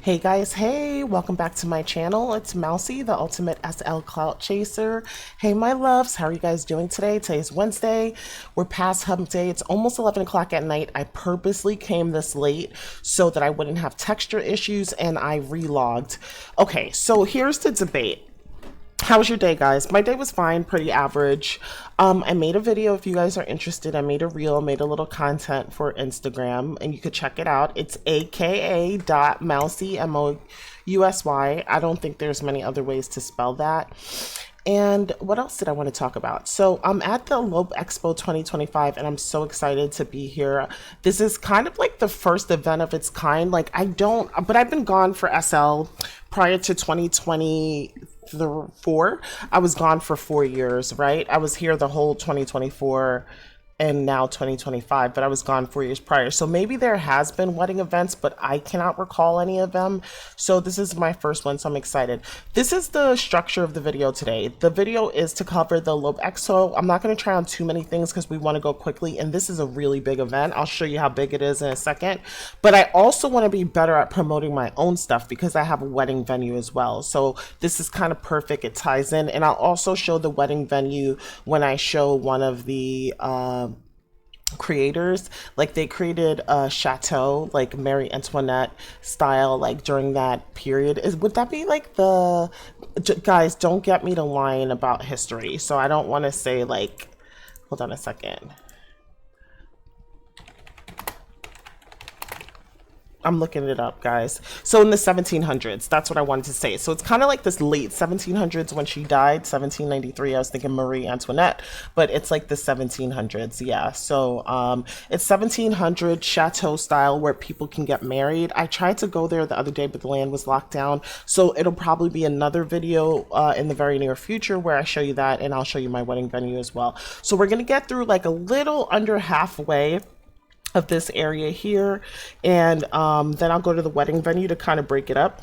Hey guys, hey, welcome back to my channel. It's Mousy, the ultimate SL Clout chaser. Hey my loves, how are you guys doing today? Today's Wednesday. We're past hump day. It's almost 11 o'clock at night. I purposely came this late so that I wouldn't have texture issues and I relogged. Okay, so here's the debate. How was your day, guys? My day was fine, pretty average. I made a video if you guys are interested. I made a reel, made a little content for Instagram, and you could check it out. It's aka.mousy, Mousy. I don't think there's many other ways to spell that. And what else did I want to talk about? So I'm at the Elope Expo 2025 and I'm so excited to be here. This is kind of like the first event of its kind. But I've been gone for SL prior to 2024. I was gone for 4 years, right? I was here the whole 2024 and now 2025, but I was gone 4 years prior. So maybe there has been wedding events, but I cannot recall any of them. So this is my first one, so I'm excited. This is the structure of the video today. The video is to cover the Elope Expo. I'm not going to try on too many things because we want to go quickly, and this is a really big event. I'll show you how big it is in a second. But I also want to be better at promoting my own stuff because I have a wedding venue as well. So this is kind of perfect. It ties in, and I'll also show the wedding venue when I show one of the creators. Like they created a chateau like Marie Antoinette style, like during that period. Would that be like the guys, don't get me to lying about history, so I don't want to say like, hold on a second, I'm looking it up, guys. So in the 1700s, that's what I wanted to say. So it's kind of like this late 1700s when she died, 1793. I was thinking Marie Antoinette, but it's like the 1700s, yeah. So it's 1700 chateau style where people can get married. I tried to go there the other day, but the land was locked down. So it'll probably be another video in the very near future where I show you that, and I'll show you my wedding venue as well. So we're gonna get through like a little under halfway of this area here, and then I'll go to the wedding venue to kind of break it up.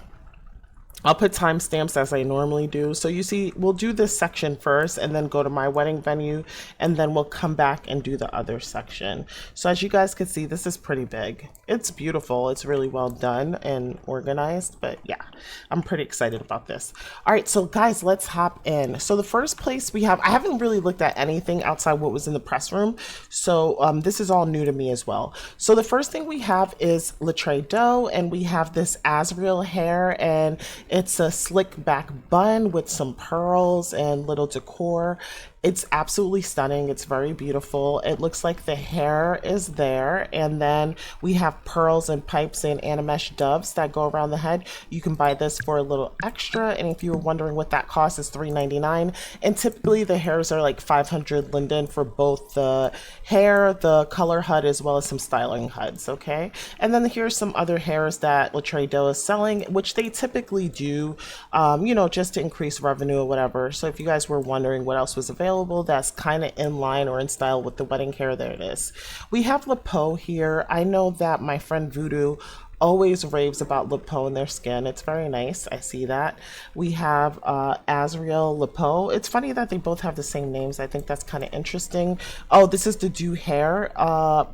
I'll put timestamps as I normally do. So you see, we'll do this section first and then go to my wedding venue, and then we'll come back and do the other section. So as you guys can see, this is pretty big. It's beautiful. It's really well done and organized, but yeah, I'm pretty excited about this. All right, so guys, let's hop in. So the first place we have, I haven't really looked at anything outside what was in the press room. So this is all new to me as well. So the first thing we have is Letray Doe, and we have this Azriel hair, and it's a slick back bun with some pearls and little decor. It's absolutely stunning. It's very beautiful. It looks like the hair is there, and then we have pearls and pipes and animesh doves that go around the head. You can buy this for a little extra, and if you were wondering what that costs, is $3.99. And typically the hairs are like 500 linden for both the hair, the color HUD, as well as some styling HUDs, okay? And then here's some other hairs that Letray Doe is selling, which they typically do, you know, just to increase revenue or whatever. So if you guys were wondering what else was available, that's kind of in line or in style with the wedding hair, there it is. We have Lepeau here. I know that my friend Voodoo always raves about Lepeau and their skin. It's very nice. I see that. We have Azriel Lepeau. It's funny that they both have the same names. I think that's kind of interesting. Oh, this is the Do hair.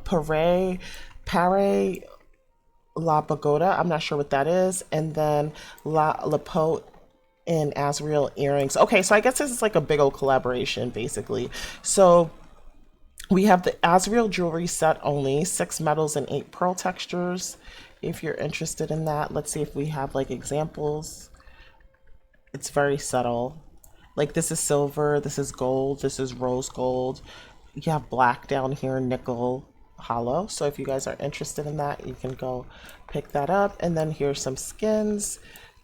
Pare La Pagoda. I'm not sure what that is. And then Lepeau and Azriel earrings. Okay, so I guess this is like a big old collaboration, basically. So we have the Azriel jewelry set only, 6 metals and 8 pearl textures. If you're interested in that, let's see if we have like examples. It's very subtle. Like this is silver, this is gold, this is rose gold. You have black down here, nickel, hollow. So if you guys are interested in that, you can go pick that up. And then here's some skins.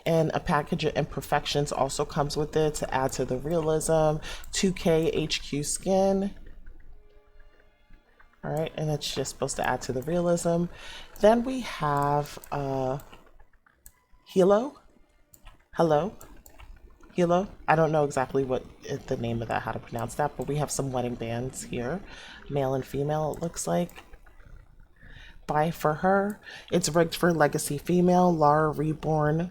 And a package of imperfections also comes with it to add to the realism. 2K HQ skin. All right, and it's just supposed to add to the realism. Then we have Hilo. Hello. Hilo. I don't know exactly what the name of that, how to pronounce that, but we have some wedding bands here. Male and female, it looks like. Buy for her. It's rigged for Legacy Female, Lara Reborn.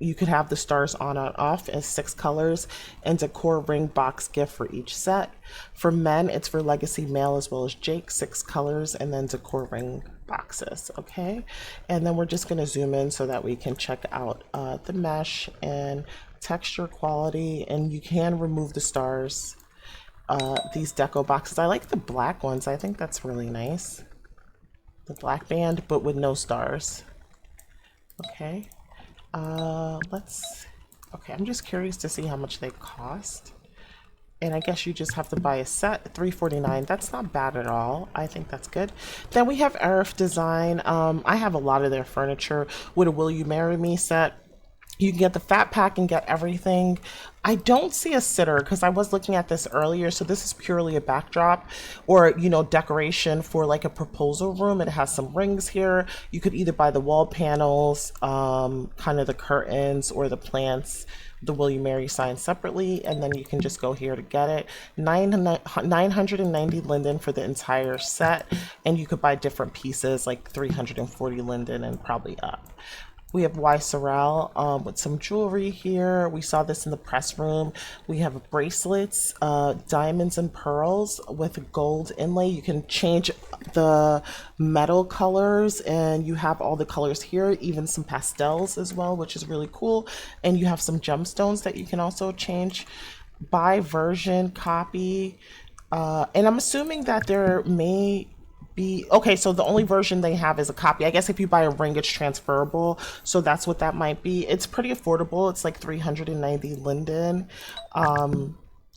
you could have the stars on and off as 6 colors, and decor ring box gift for each set. For men, it's for legacy male as well as Jake, 6 colors, and then decor ring boxes. Okay, and then we're just going to zoom in so that we can check out the mesh and texture quality, and you can remove the stars. These deco boxes, I like the black ones. I think that's really nice, the black band but with no stars. Okay, okay, I'm just curious to see how much they cost. And I guess you just have to buy a set, $349. That's not bad at all. I think that's good. Then we have Arif Design. I have a lot of their furniture with a Will You Marry Me set. You can get the fat pack and get everything. I don't see a sitter because I was looking at this earlier. So this is purely a backdrop or, you know, decoration for like a proposal room. It has some rings here. You could either buy the wall panels, kind of the curtains or the plants, the Will You Marry sign separately, and then you can just go here to get it. 990 linden for the entire set, and you could buy different pieces like 340 linden and probably up. We have Y Sorrel with some jewelry here. We saw this in the press room. We have bracelets, diamonds and pearls with gold inlay. You can change the metal colors, and you have all the colors here, even some pastels as well, which is really cool. And you have some gemstones that you can also change. Buy version, copy. And I'm assuming that there may be, okay, so the only version they have is a copy. I guess if you buy a ring, it's transferable, so that's what that might be. It's pretty affordable. It's like 390 linden.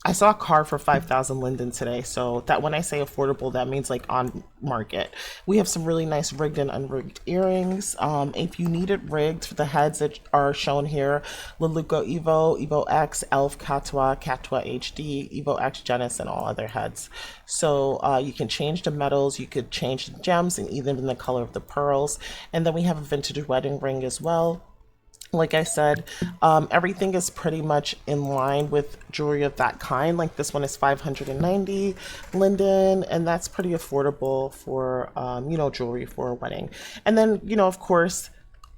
I saw a car for 5,000 linden today, so that when I say affordable, that means like on market. We have some really nice rigged and unrigged earrings. If you need it rigged, the heads that are shown here: Leluco Evo, Evo X, Elf, Katwa, Katwa HD, Evo X Genesis, and all other heads. So you can change the metals, you could change the gems, and even the color of the pearls. And then we have a vintage wedding ring as well. Like I said, everything is pretty much in line with jewelry of that kind. Like this one is 590 linden, and that's pretty affordable for, you know, jewelry for a wedding. And then, you know, of course,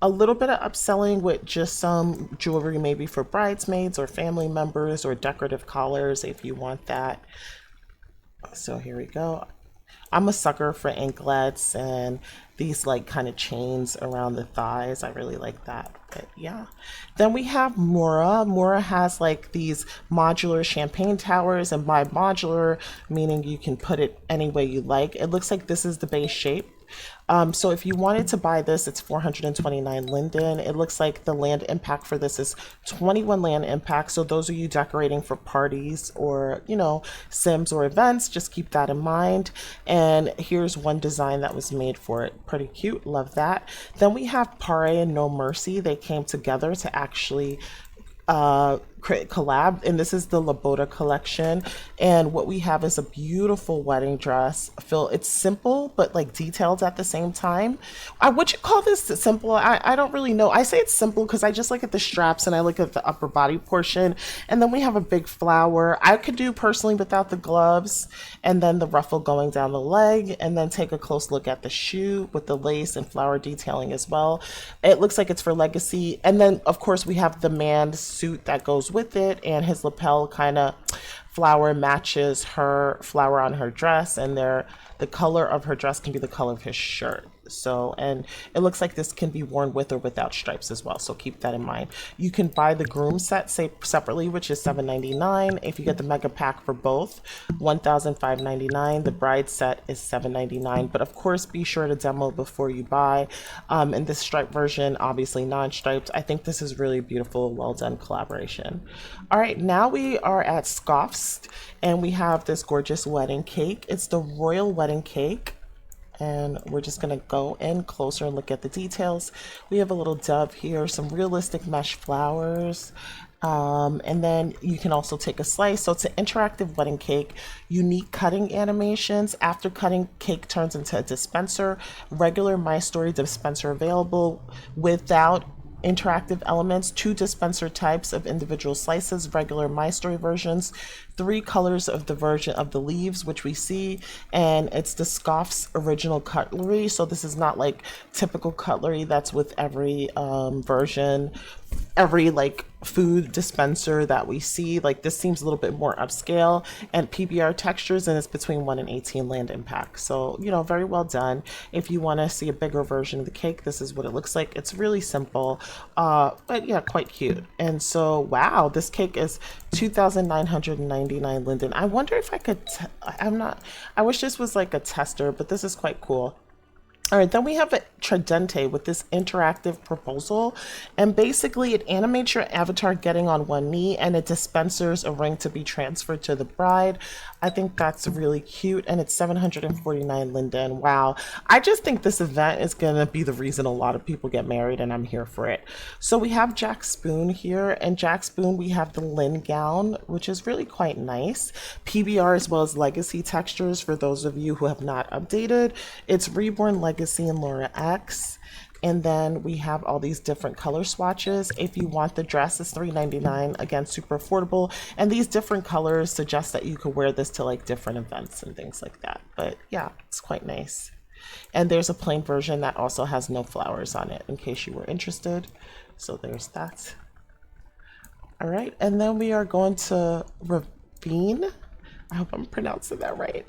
a little bit of upselling with just some jewelry maybe for bridesmaids or family members or decorative collars if you want that. So here we go. I'm a sucker for anklets and these like kind of chains around the thighs. I really like that. But yeah. Then we have Mora. Mora has like these modular champagne towers, and by modular meaning you can put it any way you like. It looks like this is the base shape. So if you wanted to buy this, it's 429 linden. It looks like the land impact for this is 21 land impact. So those of you decorating for parties or, you know, sims or events, just keep that in mind. And here's one design that was made for it. Pretty cute. Love that. Then we have Pare and No Mercy. They came together to actually collab, and this is the Laboda collection. And what we have is a beautiful wedding dress. It's simple but like detailed at the same time. Would you call this simple? I don't really know. I say it's simple because I just look at the straps and I look at the upper body portion, and then we have a big flower. I could do personally without the gloves, and then the ruffle going down the leg, and then take a close look at the shoe with the lace and flower detailing as well. It looks like it's for legacy. And then of course we have the man's suit that goes with it, and his lapel kind of flower matches her flower on her dress, and the color of her dress can be the color of his shirt. So, and it looks like this can be worn with or without stripes as well, so keep that in mind. You can buy the groom set separately, which is $799. If you get the mega pack for both, $1,599. The bride set is $799, but of course be sure to demo before you buy. And this stripe version, obviously non-striped. I think this is really beautiful, well done collaboration. All right, now we are at Scoffs, and we have this gorgeous wedding cake. It's the royal wedding cake. And we're just gonna go in closer and look at the details. We have a little dove here, some realistic mesh flowers, and then you can also take a slice. So it's an interactive wedding cake, unique cutting animations. After cutting, cake turns into a dispenser. Regular My Story dispenser available without interactive elements, 2 dispenser types of individual slices, regular My Story versions, 3 colors of the version of the leaves, which we see, and it's the Scoffs original cutlery. So this is not like typical cutlery that's with every version. every like food dispenser that we see. Like this seems a little bit more upscale, and PBR textures, and it's between 1 and 18 land impact. So, you know, very well done. If you want to see a bigger version of the cake, this is what it looks like. It's really simple, but yeah, quite cute. And so, wow, this cake is 2,999 linden. I wonder if I could, I wish this was like a tester, but this is quite cool. All right, then we have a Tridente with this interactive proposal, and basically it animates your avatar getting on one knee, and it dispensers a ring to be transferred to the bride. I think that's really cute, and it's 749 linden. Wow, I just think this event is gonna be the reason a lot of people get married, and I'm here for it. So we have Jack Spoon here, and Jack Spoon, we have the Lynn gown, which is really quite nice. PBR as well as legacy textures for those of you who have not updated. It's Reborn Legacy and Laura X, and then we have all these different color swatches. If you want the dress, it's $3.99. Again, super affordable, and these different colors suggest that you could wear this to like different events and things like that. But yeah, it's quite nice. And there's a plain version that also has no flowers on it in case you were interested. So there's that. All right, and then we are going to Ravine. I hope I'm pronouncing that right.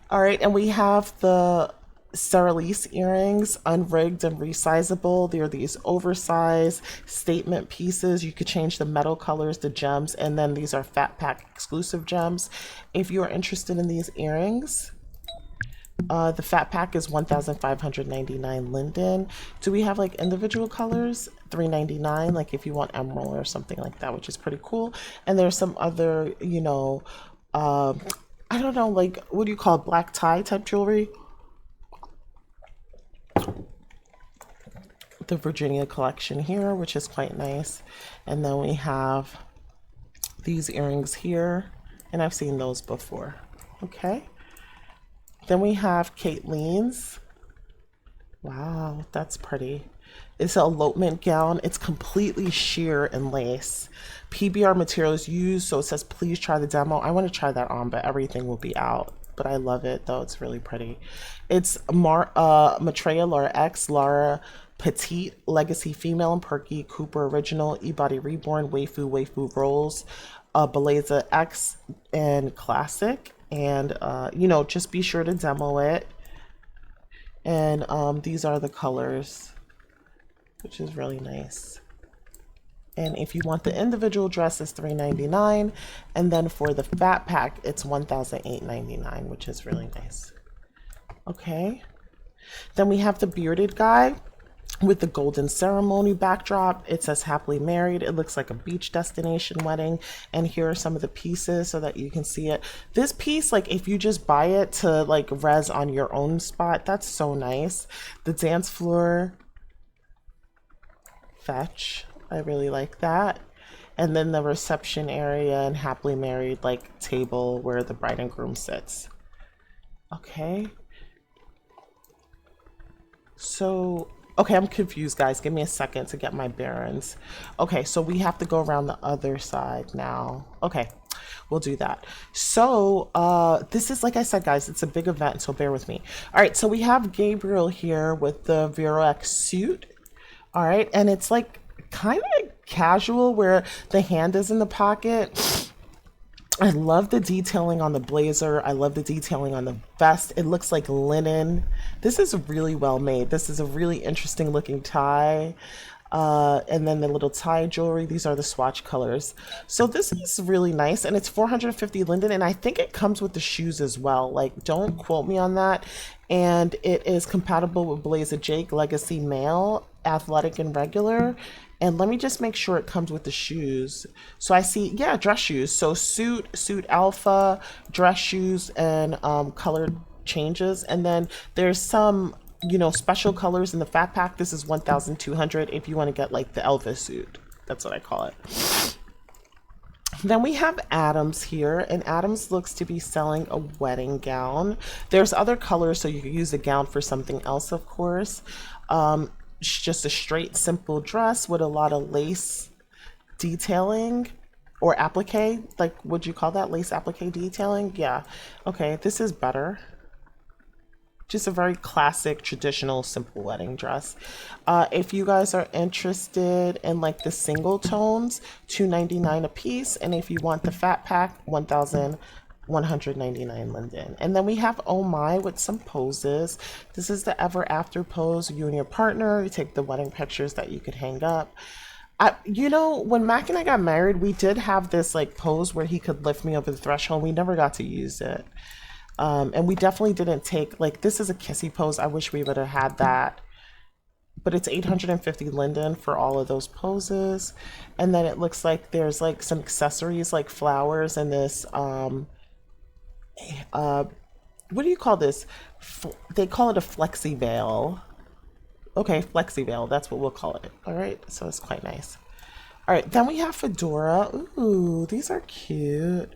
All right, and we have the Saralise earrings, unrigged and resizable. They're these oversized statement pieces. You could change the metal colors, the gems, and then these are Fat Pack exclusive gems. If you are interested in these earrings, the Fat Pack is 1,599 linden. Do we have like individual colors? $3.99, like if you want emerald or something like that, which is pretty cool. And there's some other, you know, I don't know, like what do you call it, black tie type jewelry? The Virginia collection here, which is quite nice. And then we have these earrings here, and I've seen those before. Okay. Then we have Caitlin's. Wow, that's pretty. It's an elopement gown. It's completely sheer and lace. PBR materials used, so it says please try the demo. I want to try that on, but everything will be out. But I love it though, it's really pretty. It's Maitreya Laura X, Laura Petite, Legacy Female and Perky, Cooper Original, E-Body Reborn, Waifu Rolls, Beleza X, and Classic. And you know, just be sure to demo it. And these are the colors, which is really nice. And if you want the individual dress, it's $3.99, and then for the Fat Pack, it's $1,899, which is really nice. Okay. Then we have the bearded guy with the golden ceremony backdrop. It says happily married. It looks like a beach destination wedding. And here are some of the pieces so that you can see it. This piece, like if you just buy it to like res on your own spot, that's so nice. The dance floor fetch, I really like that. And then the reception area and happily married like table where the bride and groom sits. Okay. So, okay, I'm confused, guys. Give me a second to get my bearings. Okay, so we have to go around the other side now. Okay, we'll do that. So, this is, like I said, guys, it's a big event, so bear with me. All right, so we have Gabriel here with the Vero X suit. All right, and it's like kind of casual where the hand is in the pocket. I love the detailing on the blazer. I love the detailing on the vest. It looks like linen. This is really well made. This is a really interesting looking tie. And then the little tie jewelry. These are the swatch colors. So this is really nice, and it's 450 linden, and I think it comes with the shoes as well. Like, don't quote me on that. And it is compatible with Blazer Jake Legacy Male, Athletic and Regular. And let me just make sure it comes with the shoes. So I see, yeah, dress shoes. So suit alpha, dress shoes, and colored changes. And then there's some, you know, special colors in the Fat Pack. This is 1,200 if you want to get like the Elvis suit. That's what I call it. Then we have Adams here, and Adams looks to be selling a wedding gown. There's other colors, so you could use the gown for something else, of course. Just a straight, simple dress with a lot of lace detailing or applique. Like, would you call that lace applique detailing? Yeah. Okay, this is better. Just a very classic, traditional, simple wedding dress. If you guys are interested in like the single tones, $299 a piece, and if you want the fat pack, 1,199 linden. And then we have Oh My with some poses. This is the ever after pose. You and your partner, you take the wedding pictures that you could hang up. You know, when Mac and I got married, we did have this like pose where he could lift me over the threshold. We never got to use it. And we definitely didn't take, like, this is a kissy pose. I wish we would have had that. But it's 850 linden for all of those poses. And then it looks like there's like some accessories like flowers and this, what do you call this? They call it a flexi veil. Okay, flexi veil. That's what we'll call it. All right. So it's quite nice. All right. Then we have fedora. Ooh, these are cute.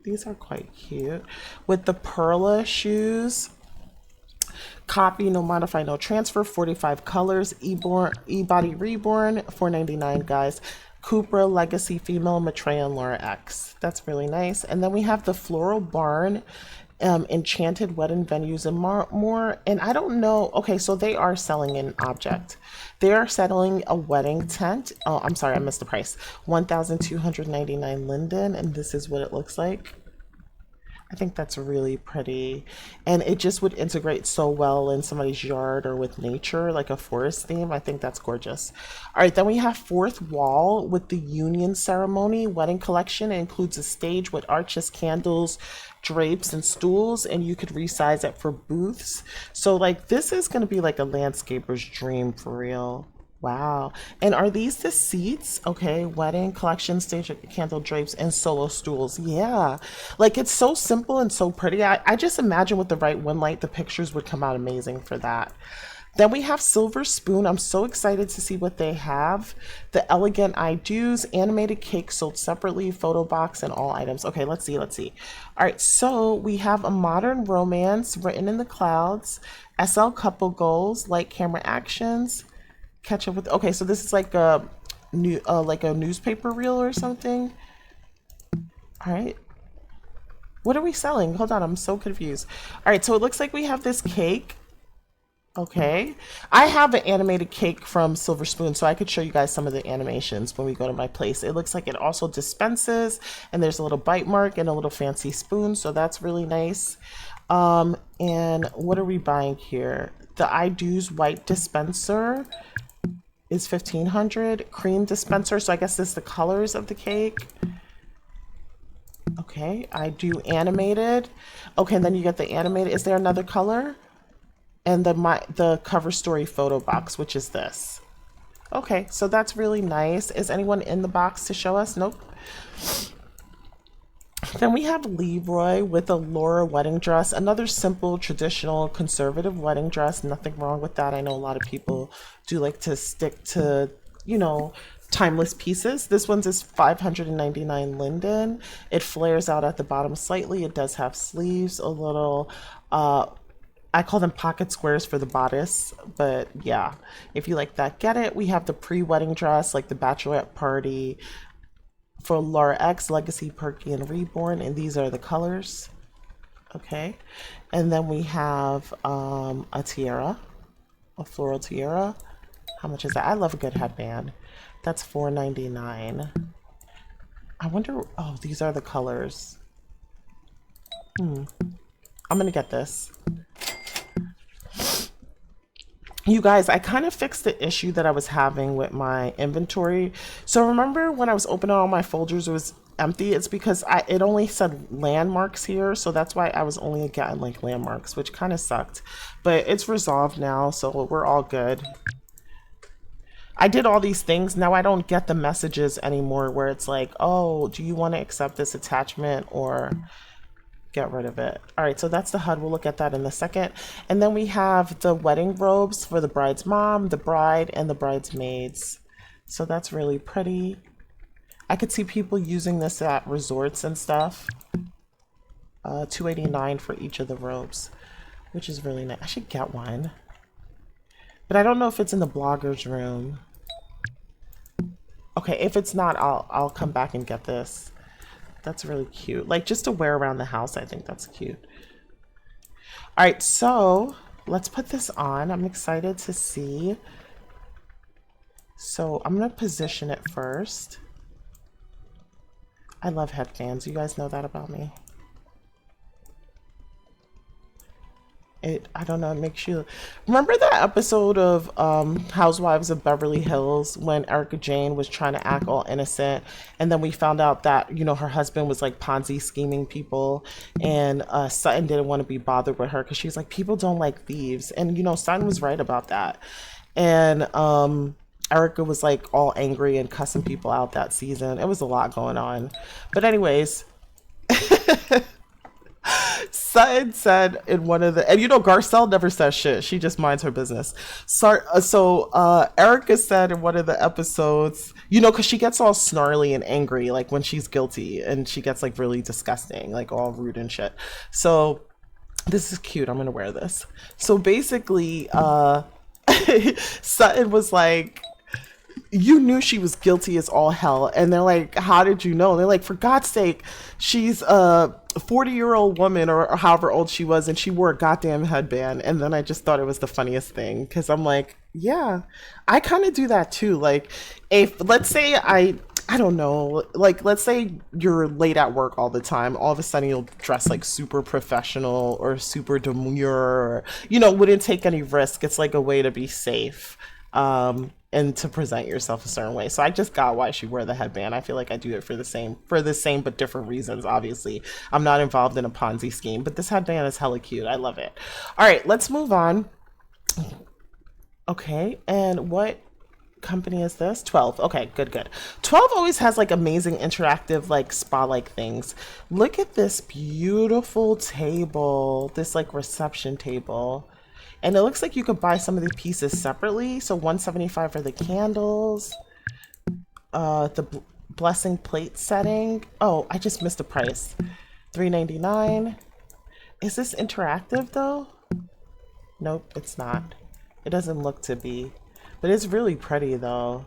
These are quite cute. With the Perla shoes. Copy, no modify, no transfer, 45 colors. E-body reborn, $4.99, guys. Cupra Legacy Female Maitreya and Laura X. That's really nice. And then we have the Floral Barn, Enchanted Wedding Venues and more. And I don't know. Okay, so they are selling an object. They are selling a wedding tent. Oh, I'm sorry, I missed the price. 1,299 linden, and this is what it looks like. I think that's really pretty, and it just would integrate so well in somebody's yard or with nature, like a forest theme. I think that's gorgeous. All right, then we have Fourth Wall with the Union Ceremony Wedding Collection. It includes a stage with arches, candles, drapes, and stools, and you could resize it for booths. So like this is going to be like a landscaper's dream for real. Wow. And are these the seats? Okay, wedding collection, stage candle drapes, and solo stools. Yeah. Like it's so simple and so pretty. I just imagine with the right wind light, the pictures would come out amazing for that. Then we have Silver Spoon. I'm so excited to see what they have. The Elegant I Do's, animated cake sold separately, photo box, and all items. Okay, let's see. All right, so we have a modern romance written in the clouds, SL couple goals, light camera actions, catch up with. Okay, so this is like a new like a newspaper reel or something. All right, what are we selling? Hold on, I'm so confused. All right, so it looks like we have this cake. Okay, I have an animated cake from Silver Spoon, so I could show you guys some of the animations when we go to my place. It looks like it also dispenses, and there's a little bite mark and a little fancy spoon, so that's really nice. And what are we buying here? The I Do's white dispenser is 1,500. Cream dispenser, so I guess this is the colors of the cake. Okay, I do animated. Okay, and then you get the animated. Is there another color? And the cover story photo box, which is this. Okay, so that's really nice. Is anyone in the box to show us? Nope. Then we have Leroy with a Laura wedding dress. Another simple, traditional, conservative wedding dress. Nothing wrong with that. I know a lot of people do like to stick to, you know, timeless pieces. This one's is 599 linden. It flares out at the bottom slightly. It does have sleeves, a little, I call them pocket squares for the bodice, but yeah, if you like that, get it. We have the pre-wedding dress, like the bachelorette party, for Laura X, Legacy, Perky, and Reborn, and these are the colors. Okay, and then we have a tiara, a floral tiara. How much is that? I love a good headband. That's $4.99. I wonder, oh, these are the colors. I'm gonna get this. You guys, I kind of fixed the issue that I was having with my inventory. So remember when I was opening all my folders, it was empty? It's because it only said landmarks here. So that's why I was only getting like landmarks, which kind of sucked. But it's resolved now, so we're all good. I did all these things. Now I don't get the messages anymore where it's like, oh, do you want to accept this attachment or get rid of it? All right, so that's the HUD. We'll look at that in a second. And then we have the wedding robes for the bride's mom, the bride, and the bridesmaids. So that's really pretty. I could see people using this at resorts and stuff. $289 for each of the robes, which is really nice. I should get one, but I don't know if it's in the bloggers room. Okay, if it's not, I'll come back and get this. That's really cute. Like just to wear around the house, I think that's cute. All right, so let's put this on. I'm excited to see. So I'm gonna position it first. I love headbands. You guys know that about me. I don't know, it makes you remember that episode of Housewives of Beverly Hills when Erica Jane was trying to act all innocent, and then we found out that, you know, her husband was like Ponzi scheming people, and Sutton didn't want to be bothered with her because she's like, people don't like thieves, and you know, Sutton was right about that. And Erica was like all angry and cussing people out that season. It was a lot going on, but anyways, Sutton said in one of the, and you know, Garcelle never says shit. She just minds her business. So Erica said in one of the episodes, you know, because she gets all snarly and angry, like when she's guilty, and she gets like really disgusting, like all rude and shit. So this is cute. I'm going to wear this. So basically, Sutton was like, you knew she was guilty as all hell. And they're like, how did you know? They're like, for God's sake, she's a 40-year-old woman or however old she was, and she wore a goddamn headband. And then I just thought it was the funniest thing, because I'm like, yeah, I kind of do that too. Like, if let's say I don't know, like let's say you're late at work all the time, all of a sudden you'll dress like super professional or super demure, or, you know, wouldn't take any risk. It's like a way to be safe. And to present yourself a certain way. So I just got why she wore the headband. I feel like I do it for the same but different reasons. Obviously, I'm not involved in a Ponzi scheme, but this headband is hella cute. I love it. All right, let's move on. Okay, and what company is this? 12. Okay, good. 12 always has like amazing interactive like spa-like things. Look at this beautiful table, this like reception table. And it looks like you could buy some of these pieces separately. So $175 for the candles, the blessing plate setting. Oh, I just missed the price. $3.99. Is this interactive though? Nope, it's not. It doesn't look to be, but it's really pretty though.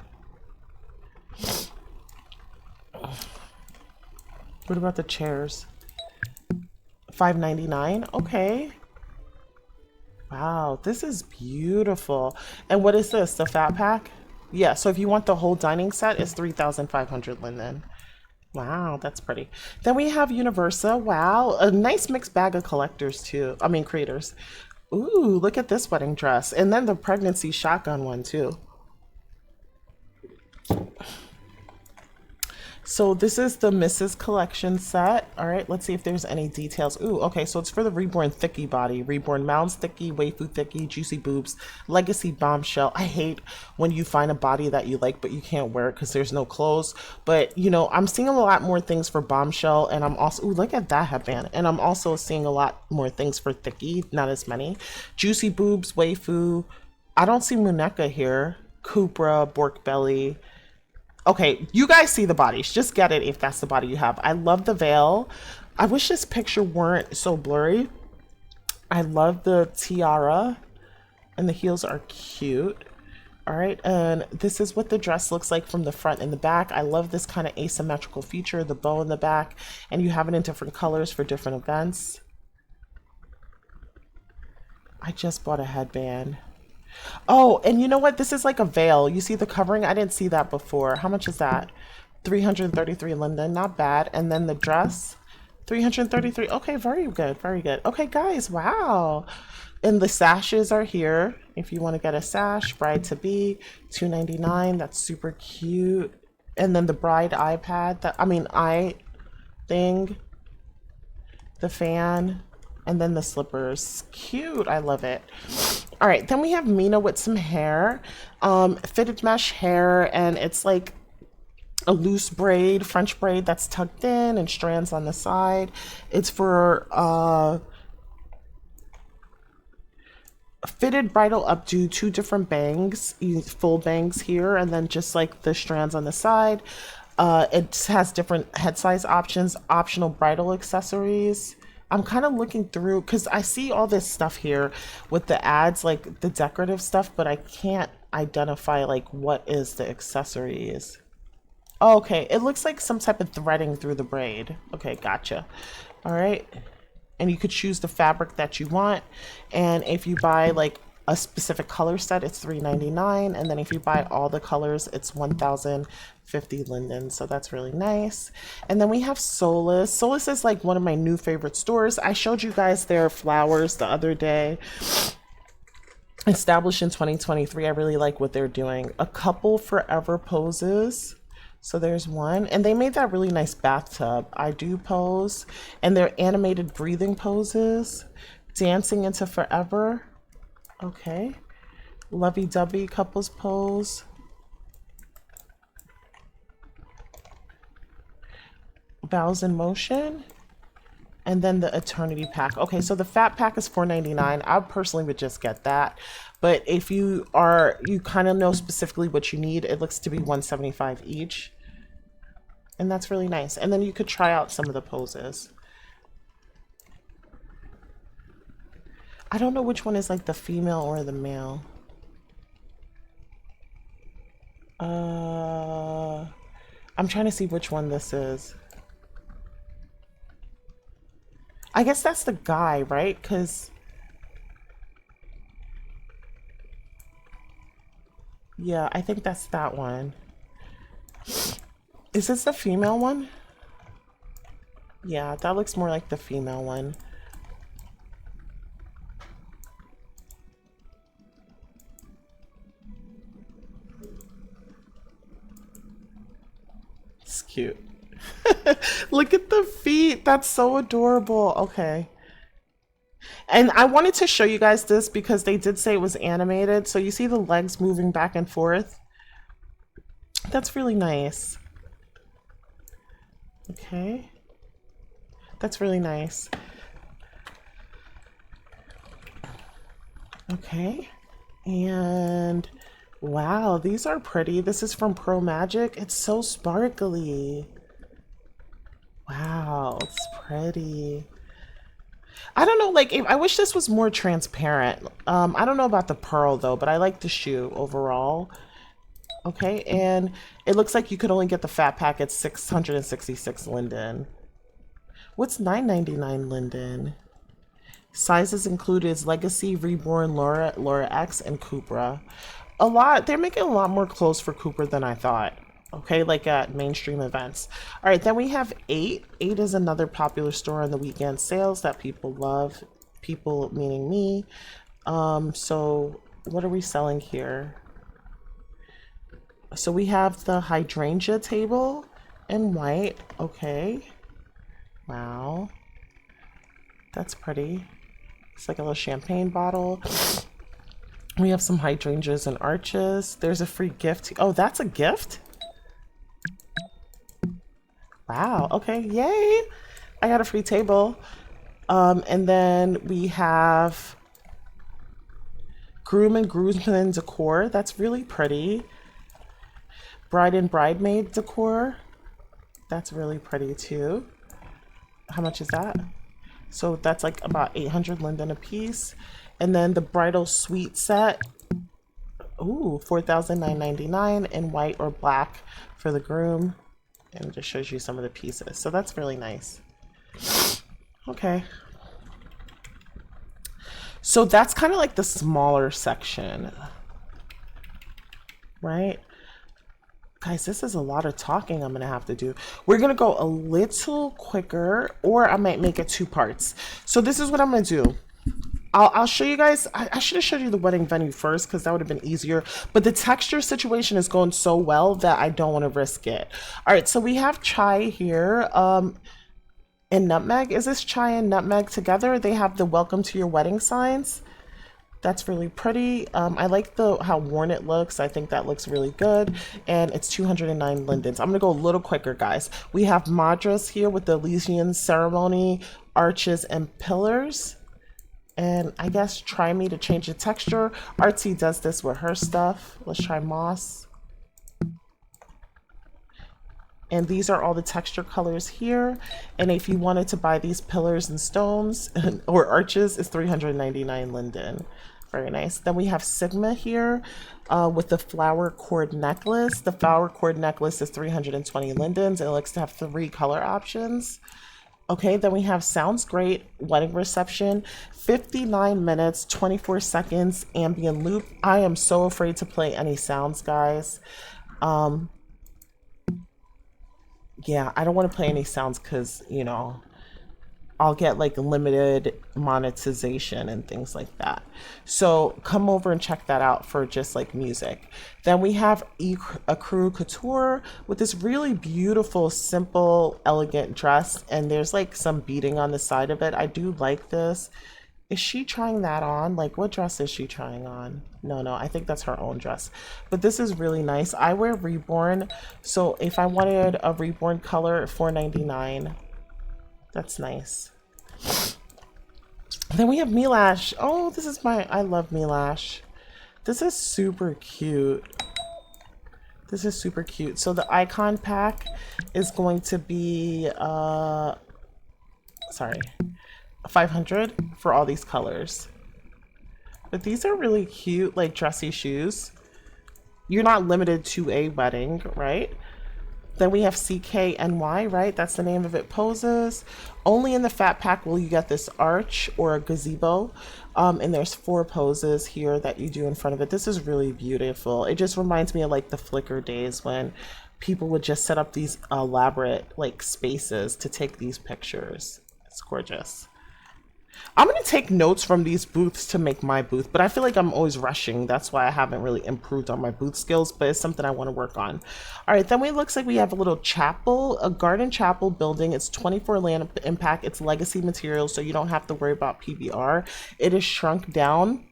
What about the chairs? $5.99. Okay. Wow, this is beautiful. And what is this, the fat pack? Yeah, so if you want the whole dining set, it's 3,500 linden. Wow, that's pretty. Then we have Universa. Wow, a nice mixed bag of collectors too. I mean, creators. Ooh, look at this wedding dress. And then the pregnancy shotgun one too. So this is the Mrs. Collection set. All right, let's see if there's any details. Ooh, okay, so it's for the Reborn Thickie body. Reborn Mounds Thickie, Waifu Thickie, Juicy Boobs, Legacy Bombshell. I hate when you find a body that you like, but you can't wear it because there's no clothes. But, you know, I'm seeing a lot more things for Bombshell, and I'm also, ooh, look at that headband. And I'm also seeing a lot more things for Thickie, not as many. Juicy Boobs, Waifu. I don't see Muneka here. Cupra, Bork Belly. Okay, you guys see the bodies. Just get it if that's the body you have. I love the veil. I wish this picture weren't so blurry. I love the tiara, and the heels are cute. All right, and this is what the dress looks like from the front and the back. I love this kind of asymmetrical feature, the bow in the back, and you have it in different colors for different events. I just bought a headband. Oh, and you know what? This is like a veil. You see the covering? I didn't see that before. How much is that? 333 linden. Not bad. And then the dress, 333. Okay, very good. Very good. Okay, guys. Wow. And the sashes are here. If you want to get a sash, bride to be, $2.99. That's super cute. And then the bride iPad. Eye thing. The fan. And then the slippers. Cute. I love it. All right, then we have Mina with some hair, fitted mesh hair, and it's like a loose braid, French braid that's tucked in and strands on the side. It's for fitted bridal updo, 2 different bangs, full bangs here, and then just like the strands on the side. It has different head size options, optional bridal accessories. I'm kind of looking through because I see all this stuff here with the ads, like the decorative stuff, but I can't identify like what is the accessories. Oh, okay, it looks like some type of threading through the braid. Okay, gotcha. All right. and you could choose the fabric that you want. And if you buy like a specific color set, it's $3.99, and then if you buy all the colors, it's 1,050 linden. So that's really nice. And then we have Solus. Solus is like one of my new favorite stores. I showed you guys their flowers the other day. Established in 2023. I really like what they're doing. A couple forever poses. So there's one, and they made that really nice bathtub. I do pose, and they're animated breathing poses. Dancing into forever. Okay. Lovey-dovey couples pose. Vows in motion. And then the eternity pack. Okay, so the fat pack is $4.99. I personally would just get that. But if you kind of know specifically what you need, it looks to be $175 each. And that's really nice. And then you could try out some of the poses. I don't know which one is like the female or the male. I'm trying to see which one this is. I guess that's the guy, right? Because yeah, I think that's that one. Is this the female one? Yeah, that looks more like the female one. It's cute. Look at the feet. That's so adorable. Okay. And I wanted to show you guys this because they did say it was animated. So you see the legs moving back and forth. That's really nice. Okay. That's really nice. Okay. And wow, these are pretty. This is from Pro Magic. It's so sparkly. Wow, it's pretty. I don't know, like, I wish this was more transparent. I don't know about the pearl though, but I like the shoe overall. Okay, and it looks like you could only get the fat pack at 666 linden. What's $9.99 linden? Sizes included is Legacy, Reborn, Laura, Laura X, and Cupra. They're making a lot more clothes for Cooper than I thought. Okay, like at mainstream events. All right, then we have 8. 8 is another popular store on the weekend sales that people love. People meaning me. So what are we selling here? So we have the hydrangea table in white. Okay. Wow. That's pretty. It's like a little champagne bottle. We have some hydrangeas and arches. There's a free gift. Oh, that's a gift? Wow. Okay. Yay. I got a free table. And then we have groom and groomsmen decor. That's really pretty. Bride and bridemaid decor. That's really pretty too. How much is that? So that's like about 800 linden a piece. And then the bridal suite set. Ooh, $4,999 in white or black for the groom. And it just shows you some of the pieces. So that's really nice. Okay. So that's kind of like the smaller section, right? Guys, this is a lot of talking I'm going to have to do. We're going to go a little quicker, or I might make it 2 parts. So this is what I'm going to do. I'll show you guys. I should have showed you the wedding venue first because that would have been easier. But the texture situation is going so well that I don't want to risk it. All right, so we have chai here and nutmeg. Is this chai and nutmeg together? They have the welcome to your wedding signs. That's really pretty. I like how worn it looks. I think that looks really good. And it's 209 lindens. I'm going to go a little quicker, guys. We have madras here with the Elysian ceremony, arches, and pillars. And I guess try me to change the texture. Artsy does this with her stuff. Let's try moss. And these are all the texture colors here. And if you wanted to buy these pillars and stones or arches, it's 399 linden. Very nice. Then we have Sigma here with the flower cord necklace. The flower cord necklace is 320 lindens. It looks to have 3 color options. Okay, then we have Sounds Great, Wedding Reception, 59 minutes, 24 seconds, ambient loop. I am so afraid to play any sounds, guys. Um, yeah, I don't want to play any sounds because, you know, I'll get like limited monetization and things like that. So come over and check that out for just like music. Then we have a crew couture with this really beautiful, simple, elegant dress. And there's like some beading on the side of it. I do like this. Is she trying that on? Like, what dress is she trying on? No, no, I think that's her own dress. But this is really nice. I wear Reborn. So if I wanted a Reborn color, $4.99. That's nice. Then we have Milash. Oh, this is I love Milash. This is super cute. This is super cute. So the icon pack is going to be, sorry, 500 for all these colors. But these are really cute, like dressy shoes. You're not limited to a wedding, right? Then we have CKNY, right? That's the name of it. Poses. Only in the fat pack will you get this arch or a gazebo. And there's 4 poses here that you do in front of it. This is really beautiful. It just reminds me of like the Flickr days when people would just set up these elaborate like spaces to take these pictures. It's gorgeous. I'm going to take notes from these booths to make my booth, but I feel like I'm always rushing. That's why I haven't really improved on my booth skills, but it's something I want to work on. All right, then it looks like we have a little chapel, a garden chapel building. It's 24 land impact. It's legacy material, so you don't have to worry about PBR. It is shrunk down.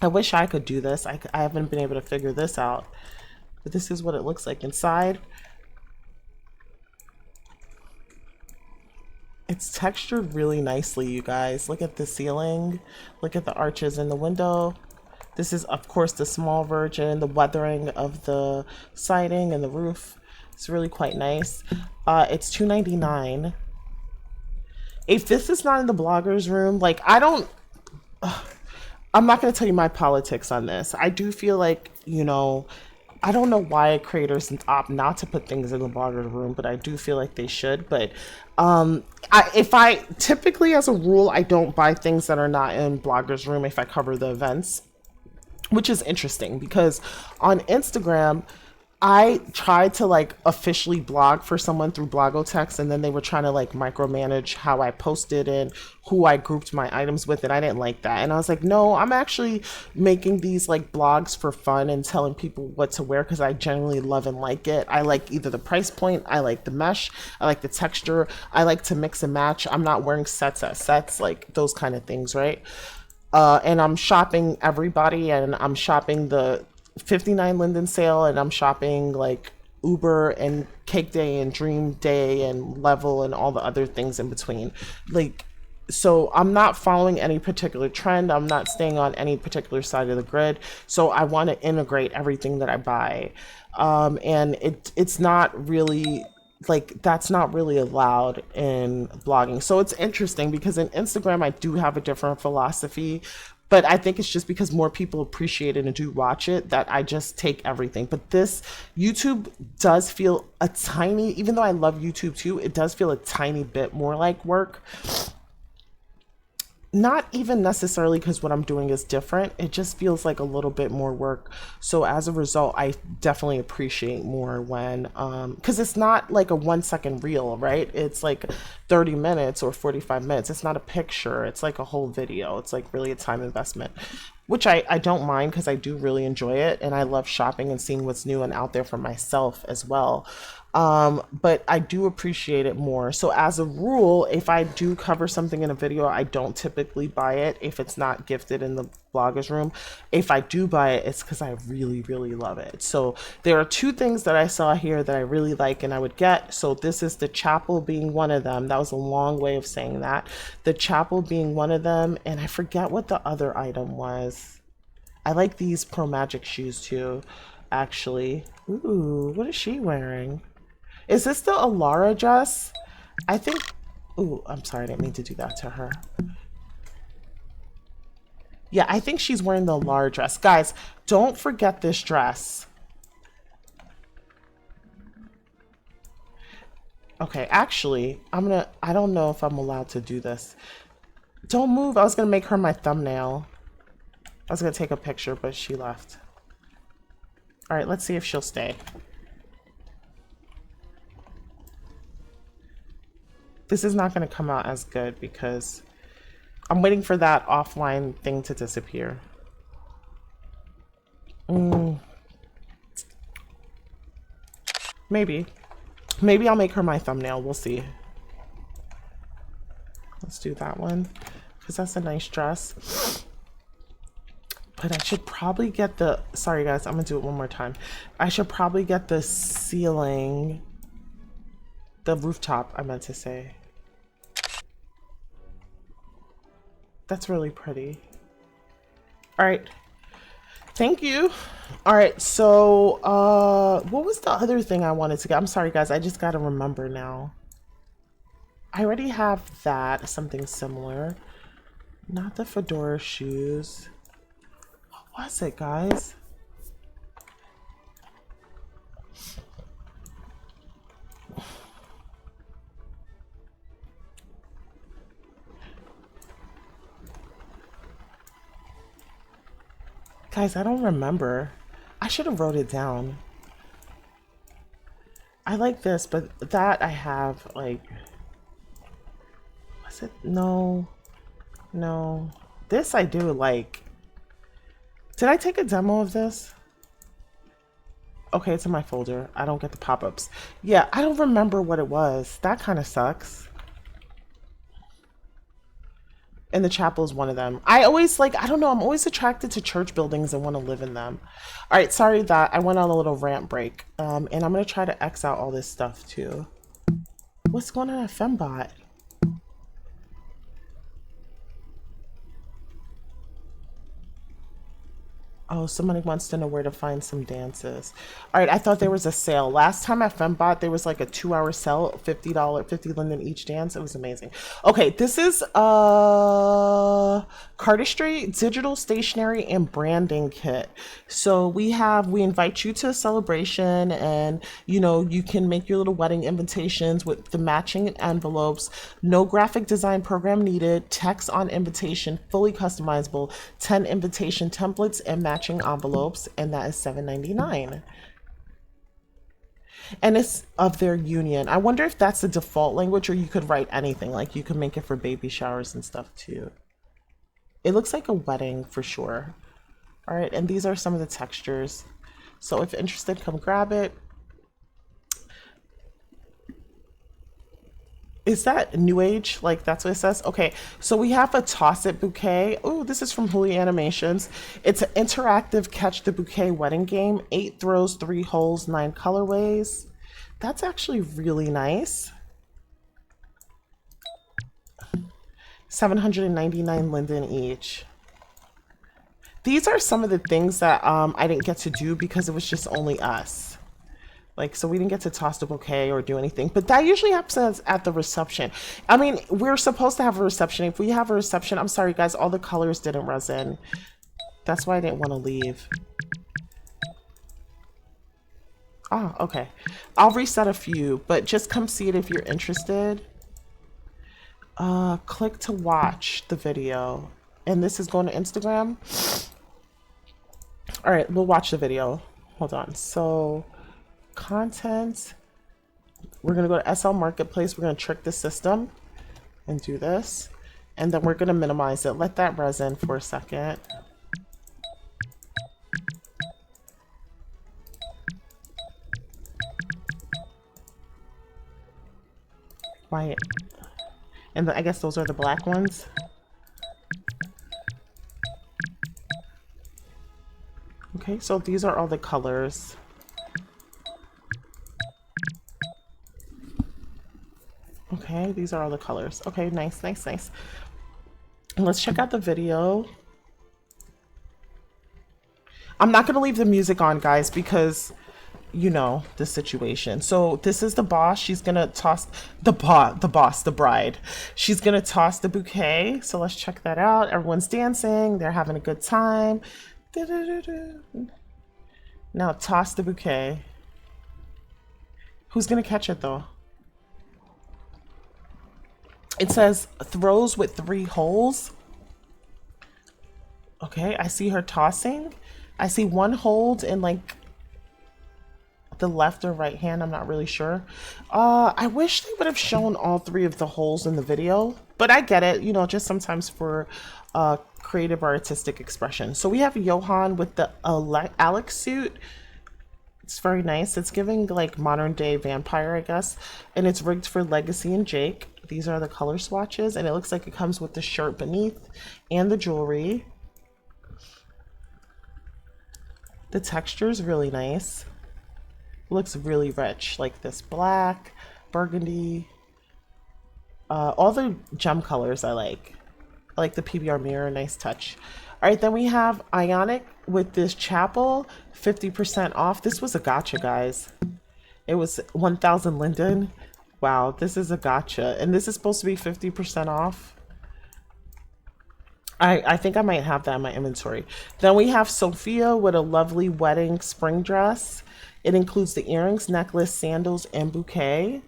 I wish I could do this. I haven't been able to figure this out, but this is what it looks like inside. It's textured really nicely, you guys. Look at the ceiling. Look at the arches in the window. This is, of course, the small version, the weathering of the siding and the roof. It's really quite nice. It's $2.99. If this is not in the bloggers room, like I'm not going to tell you my politics on this. I do feel like, you know, I don't know why creators opt not to put things in the blogger room, but I do feel like they should. But if I typically, as a rule, I don't buy things that are not in bloggers room if I cover the events, which is interesting because on Instagram, I tried to like officially blog for someone through Blogotext, and then they were trying to like micromanage how I posted and who I grouped my items with, and I didn't like that. And I was like, no, I'm actually making these like blogs for fun and telling people what to wear because I genuinely love and like it. I like either the price point, I like the mesh, I like the texture, I like to mix and match. I'm not wearing sets at sets, like those kind of things, right? And I'm shopping everybody, and I'm shopping the 59 Linden sale, and I'm shopping like Uber and Cake Day and Dream Day and Level and all the other things in between. Like, so I'm not following any particular trend. I'm not staying on any particular side of the grid. So I want to integrate everything that I buy. And it's not really like that's not really allowed in blogging. So it's interesting because in Instagram I do have a different philosophy, but I think it's just because more people appreciate it and do watch it that I just take everything. But this YouTube does feel a tiny, even though I love YouTube too, it does feel a tiny bit more like work. Not even necessarily because what I'm doing is different. It just feels like a little bit more work. So as a result, I definitely appreciate more when, because it's not like a 1-second reel, right? It's like 30 minutes or 45 minutes. It's not a picture. It's like a whole video. It's like really a time investment, which I don't mind because I do really enjoy it. And I love shopping and seeing what's new and out there for myself as well. But I do appreciate it more. So as a rule, if I do cover something in a video, I don't typically buy it if it's not gifted in the bloggers room. If I do buy it, it's because I really, really love it. So there are 2 things that I saw here that I really like and I would get. So this is the chapel being one of them. That was a long way of saying that. The chapel being one of them, and I forget what the other item was. I like these Pro Magic shoes too, actually. Ooh, what is she wearing? Is this the Alara dress? I think, ooh, I'm sorry, I didn't mean to do that to her. Yeah, I think she's wearing the Alara dress. Guys, don't forget this dress. Okay, actually, I don't know if I'm allowed to do this. Don't move. I was gonna make her my thumbnail. I was gonna take a picture, but she left. All right, let's see if she'll stay. This is not gonna come out as good because I'm waiting for that offline thing to disappear. Maybe. Maybe I'll make her my thumbnail. We'll see. Let's do that one because that's a nice dress. But I should probably get the... Sorry, guys. I'm going to do it one more time. I should probably get the ceiling... The rooftop, I meant to say. That's really pretty. All right. Thank you. All right. So, what was the other thing I wanted to get? I'm sorry, guys. I just got to remember now. I already have that. Something similar. Not the fedora shoes. What was it, guys? Guys, I don't remember. I should have wrote it down. I like this, but that I have, like... Was it? No. No. This I do like. Did I take a demo of this? Okay, it's in my folder. I don't get the pop-ups. Yeah, I don't remember what it was. That kind of sucks. And the chapel is one of them. I always like, I don't know, I'm always attracted to church buildings and want to live in them. All right, sorry that I went on a little rant break. And I'm going to try to X out all this stuff too. What's going on at Fembot? Oh, somebody wants to know where to find some dances. All right, I thought there was a sale. Last time at Fembot, there was like a 2-hour sale, $50, 50 linden each dance. It was amazing. Okay, this is Cardistry Digital Stationery and Branding Kit. So we invite you to a celebration and, you know, you can make your little wedding invitations with the matching envelopes. No graphic design program needed. Text on invitation, fully customizable. 10 invitation templates and matching envelopes, and that is $7.99. And it's of their union. I wonder if that's the default language, or you could write anything. Like you could make it for baby showers and stuff too. It looks like a wedding for sure. All right, and these are some of the textures. So if interested, come grab it. Is that new age? Like that's what it says? Okay, so we have a Toss It bouquet. Oh, this is from Huli Animations. It's an interactive catch the bouquet wedding game. 8 throws, 3 holes, 9 colorways. That's actually really nice. 799 linden each. These are some of the things that I didn't get to do because it was just only us. Like, so we didn't get to toss the bouquet or do anything, but that usually happens at the reception. I mean, we're supposed to have a reception. If we have a reception, I'm sorry guys, all the colors didn't resin. That's why I didn't want to leave. Oh, okay. I'll reset a few, but just come see it if you're interested. Click to watch the video. And this is going to Instagram. All right, we'll watch the video. Hold on. So content, we're going to go to SL Marketplace. We're going to trick the system and do this, and then we're going to minimize it. Let that resin for a second. White, and I guess those are the black ones. Okay, so these are all the colors. Okay, these are all the colors. Okay, nice, nice, nice. Let's check out the video. I'm not going to leave the music on, guys, because, you know, the situation. So this is the boss. She's going to toss the bride. She's going to toss the bouquet. So let's check that out. Everyone's dancing. They're having a good time. Now toss the bouquet. Who's going to catch it, though? It says throws with 3 holes. Okay, I see her tossing. I see 1 hold in like the left or right hand. I'm not really sure. I wish they would have shown all 3 of the holes in the video, but I get it, you know, just sometimes for creative or artistic expression. So we have Johan with the Alex suit. It's very nice. It's giving like modern day vampire, I guess. And it's rigged for Legacy and Jake. These are the color swatches, and it looks like it comes with the shirt beneath and the jewelry. The texture is really nice. Looks really rich, like this black, burgundy. All the gem colors I like. I like the PBR mirror, nice touch. All right, then we have Ionic with this chapel, 50% off. This was a gotcha, guys. It was 1,000 linden. Wow, this is a gotcha. And this is supposed to be 50% off. I think I might have that in my inventory. Then we have Sophia with a lovely wedding spring dress. It includes the earrings, necklace, sandals, and bouquet.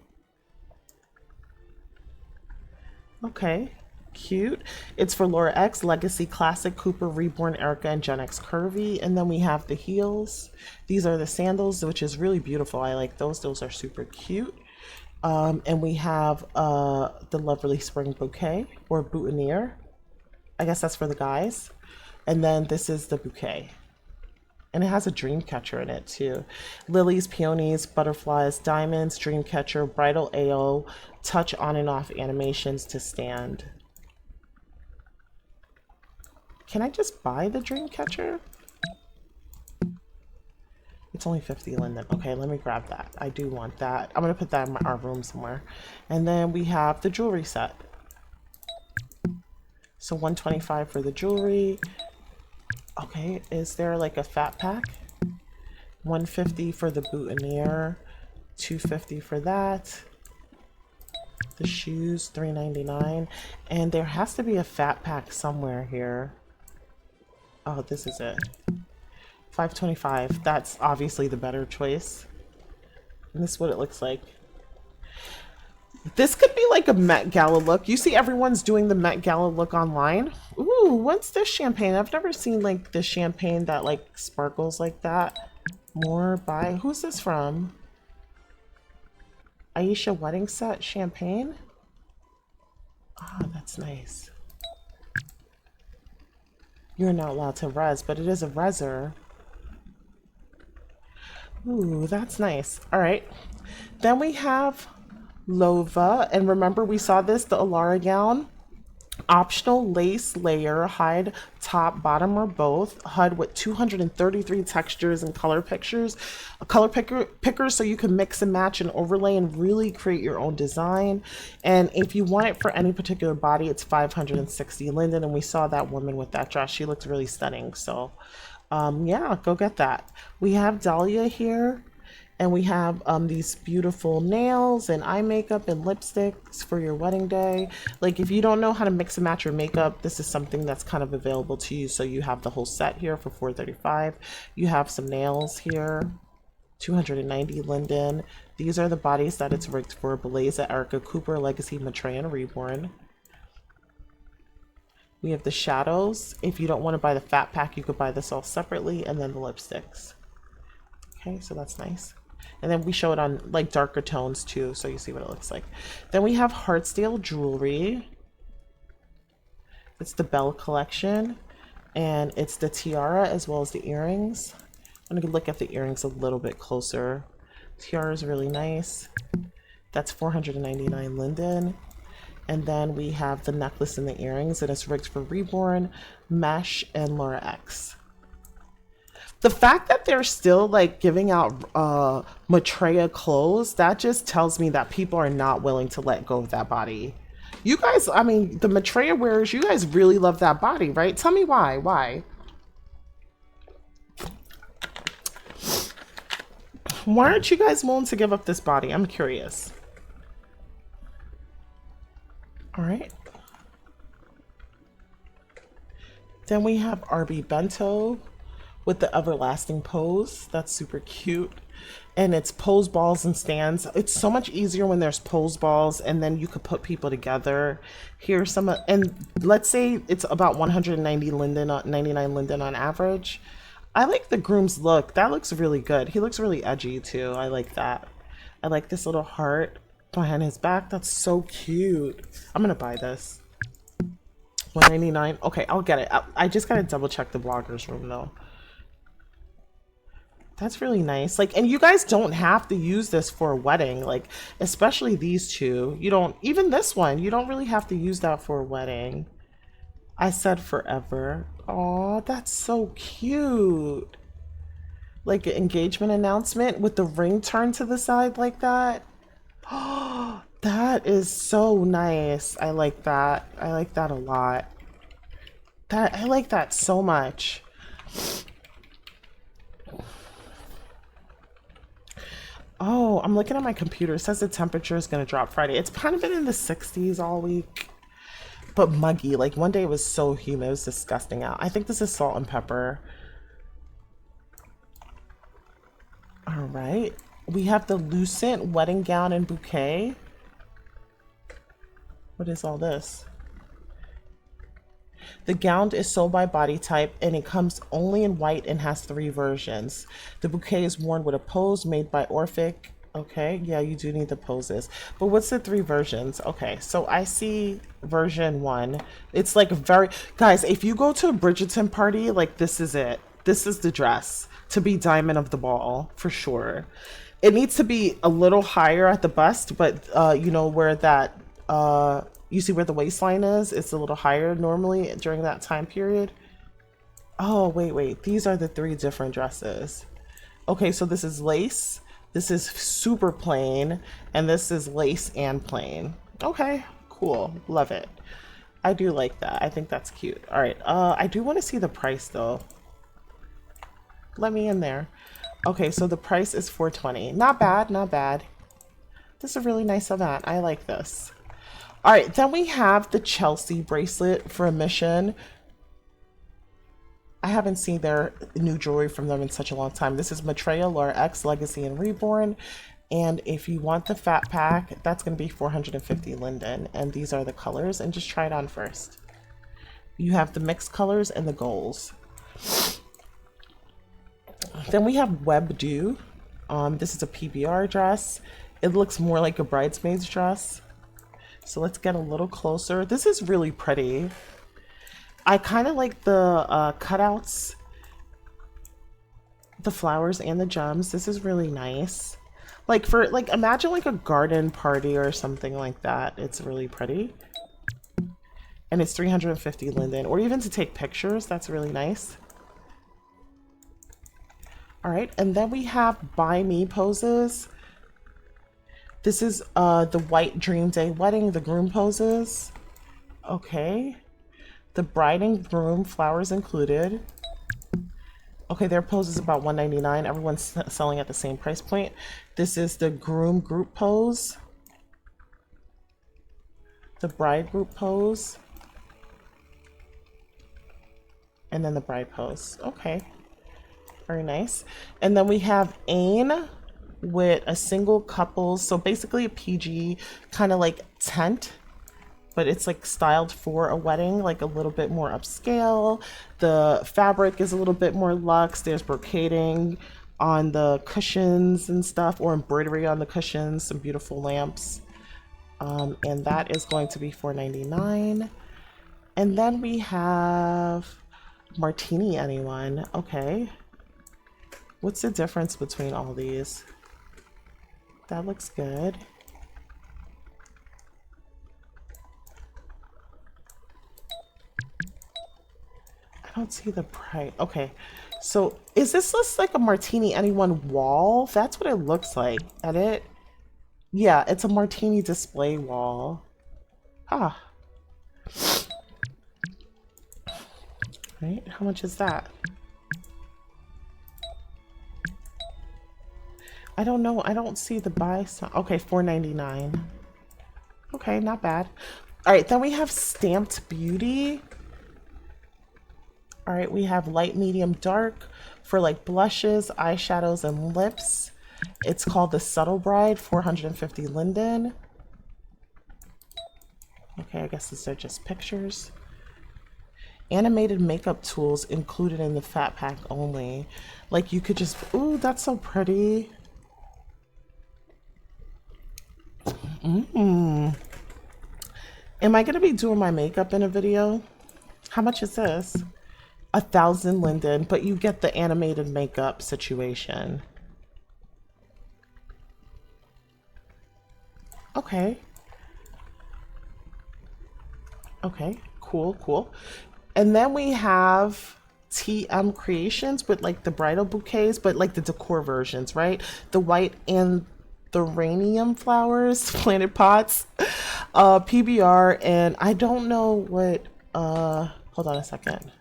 Okay, cute. It's for Laura X, Legacy Classic, Cooper, Reborn, Erica, and Gen X Curvy. And then we have the heels. These are the sandals, which is really beautiful. I like those. Those are super cute. And we have the lovely spring bouquet or boutonniere. I guess that's for the guys. And then this is the bouquet. And it has a dream catcher in it too. Lilies, peonies, butterflies, diamonds, dream catcher, bridal AO, touch on and off animations to stand. Can I just buy the dream catcher? It's only 50 linden. Okay, let me grab that. I do want that. I'm gonna put that in our room somewhere. And then we have the jewelry set. So 125 for the jewelry. Okay, is there like a fat pack? 150 for the boutonniere, 250 for that. The shoes, 399. And there has to be a fat pack somewhere here. Oh, this is it. 525. That's obviously the better choice. And this is what it looks like. This could be like a Met Gala look. You see everyone's doing the Met Gala look online. Ooh, what's this champagne? I've never seen like the champagne that like sparkles like that. More by, who's this from? Aisha wedding set champagne. Oh, that's nice. You're not allowed to res, but it is a reser. Ooh, that's nice. All right. Then we have Lova, and remember we saw this, the Alara gown. Optional lace layer, hide, top, bottom, or both. HUD with 233 textures and color pictures. A color picker so you can mix and match and overlay and really create your own design. And if you want it for any particular body, it's 560 linden. And we saw that woman with that dress. She looked really stunning. So yeah, go get that. We have Dahlia here. And we have these beautiful nails and eye makeup and lipsticks for your wedding day. Like if you don't know how to mix and match your makeup, this is something that's kind of available to you. So you have the whole set here for $435. You have some nails here, 290 linden. These are the bodies that it's rigged for: Beliza, Erica, Cooper, Legacy, Maitreya, and Reborn. We have the shadows. If you don't want to buy the fat pack, you could buy this all separately, and then the lipsticks. Okay, so that's nice. And then we show it on like darker tones too, so you see what it looks like. Then we have Hartsdale jewelry. It's the Belle collection, and it's the tiara as well as the earrings. I'm gonna look at the earrings a little bit closer. Tiara is really nice. That's 499 linden. And then we have the necklace and the earrings, and it's rigged for Reborn, Mesh, and Laura X. The fact that they're still like giving out Maitreya clothes, that just tells me that people are not willing to let go of that body. You guys, I mean, the Maitreya wearers, you guys really love that body, right? Tell me why. Why? Why aren't you guys willing to give up this body? I'm curious. All right. Then we have RB Bento with the everlasting pose. That's super cute. And it's pose balls and stands. It's so much easier when there's pose balls and then you could put people together. Here's some, and let's say it's about 190 linden, 99 linden on average. I like the groom's look. That looks really good. He looks really edgy too. I like that. I like this little heart behind his back. That's so cute. I'm gonna buy this. 199. Okay, I'll get it. I just gotta double check the bloggers room though. That's really nice. Like, and you guys don't have to use this for a wedding. Like, especially these two. You don't, even this one, you don't really have to use that for a wedding. I said forever. Oh, that's so cute. Like an engagement announcement with the ring turned to the side like that. Oh, that is so nice. I like that. I like that a lot. I like that so much. Oh, I'm looking at my computer. It says the temperature is going to drop Friday. It's kind of been in the 60s all week, but muggy. Like one day it was so humid. It was disgusting out. I think this is salt and pepper. All right. We have the Lucent wedding gown and bouquet. What is all this? The gown is sold by body type and it comes only in white and has 3 versions. The bouquet is worn with a pose made by Orphic. Okay, yeah, you do need the poses. But what's the 3 versions? Okay, so I see version 1. It's like very... Guys, if you go to a Bridgerton party, like this is it. This is the dress to be diamond of the ball, for sure. It needs to be a little higher at the bust, but you know where that... you see where the waistline is? It's a little higher normally during that time period. Oh, wait. These are the 3 different dresses. Okay, so this is lace. This is super plain. And this is lace and plain. Okay, cool. Love it. I do like that. I think that's cute. All right. I do want to see the price though. Let me in there. Okay, so the price is $420. Not bad, not bad. This is a really nice event. I like this. All right, then we have the Chelsea bracelet for a mission. I haven't seen their new jewelry from them in such a long time. This is Maitreya, Laura X, Legacy, and Reborn. And if you want the fat pack, that's going to be 450 linden. And these are the colors. And just try it on first. You have the mixed colors and the golds. Then we have Web Dew. This is a PBR dress. It looks more like a bridesmaid's dress. So let's get a little closer. This is really pretty. I kind of like the cutouts, the flowers and the gems. This is really nice. Like for, like, imagine like a garden party or something like that. It's really pretty. And it's 350 linden, or even to take pictures. That's really nice. All right, and then we have Buy Me poses. This is the white dream day wedding, the groom poses. Okay. The bride and groom, flowers included. Okay, their pose is about $199. Everyone's selling at the same price point. This is the groom group pose. The bride group pose. And then the bride pose. Okay. Very nice. And then we have Ain with a single couple, so basically a PG kind of like tent, but it's like styled for a wedding, like a little bit more upscale. The fabric is a little bit more luxe. There's brocading on the cushions and stuff, or embroidery on the cushions, some beautiful lamps. And that is going to be $499. And then we have Martini Anyone. Okay. What's the difference between all these? That looks good. I don't see the price. Okay, so is this just like a Martini Anyone wall? That's what it looks like. Edit. Yeah, it's a Martini display wall. Ah. Right, how much is that? I don't know. I don't see the buy sign. Okay, $4.99. Okay, not bad. All right, then we have Stamped Beauty. All right, we have light, medium, dark, for like blushes, eyeshadows, and lips. It's called the Subtle Bride, 450 linden. Okay, I guess these are just pictures. Animated makeup tools included in the fat pack only. Like you could just, ooh, that's so pretty. Am I gonna be doing my makeup in a video? How much is this? 1,000 linden, but you get the animated makeup situation. Okay. Okay, cool, cool. And then we have TM Creations with like the bridal bouquets, but like the decor versions, right? The white and the ranium flowers, planted pots, PBR, and I don't know what, hold on a second.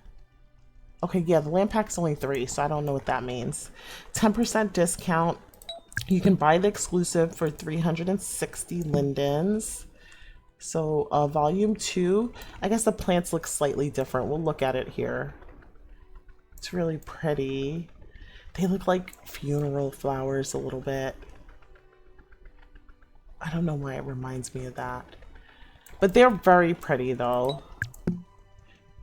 Okay, yeah, the lamp pack's only 3, so I don't know what that means. 10% discount. You can buy the exclusive for 360 lindens. So volume 2, I guess the plants look slightly different. We'll look at it here. It's really pretty. They look like funeral flowers a little bit. I don't know why it reminds me of that. But they're very pretty though.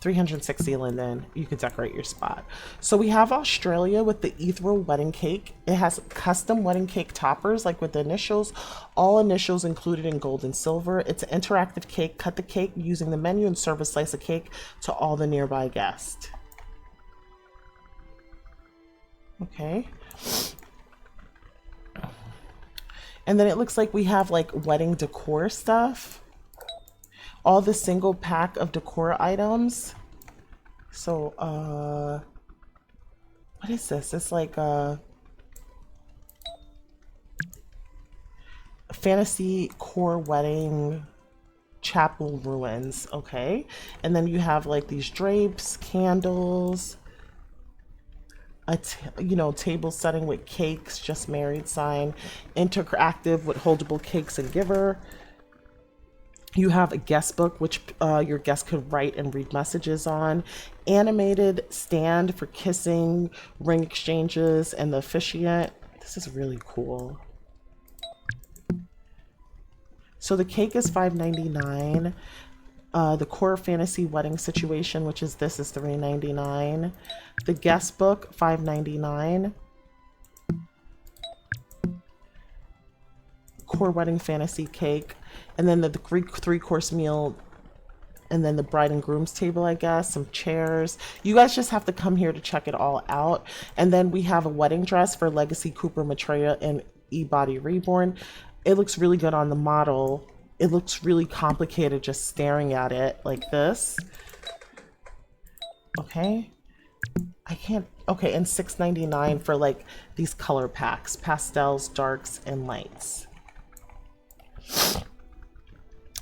360 linden, you could decorate your spot. So we have Australia with the ethereal wedding cake. It has custom wedding cake toppers, like with the initials, all initials included in gold and silver. It's an interactive cake. Cut the cake using the menu and serve a slice of cake to all the nearby guests. Okay. And then it looks like we have like wedding decor stuff. All the single pack of decor items. So, what is this? It's like a fantasy core wedding chapel ruins. Okay. And then you have like these drapes, candles, you know, table setting with cakes, just married sign, interactive with holdable cakes and giver. You have a guest book, which your guest could write and read messages on. Animated stand for kissing, ring exchanges, and the officiant. This is really cool. So the cake is $5.99. The core fantasy wedding situation, which is this, is $3.99. The guest book, $5.99. Core wedding fantasy cake, and then the Greek 3-course meal, and then the bride and groom's table, I guess, some chairs. You guys just have to come here to check it all out. And then we have a wedding dress for Legacy Cooper Maitreya and E-Body Reborn. It looks really good on the model. It looks really complicated just staring at it like this. Okay. I can't, okay, and $6.99 for like these color packs, pastels, darks, and lights.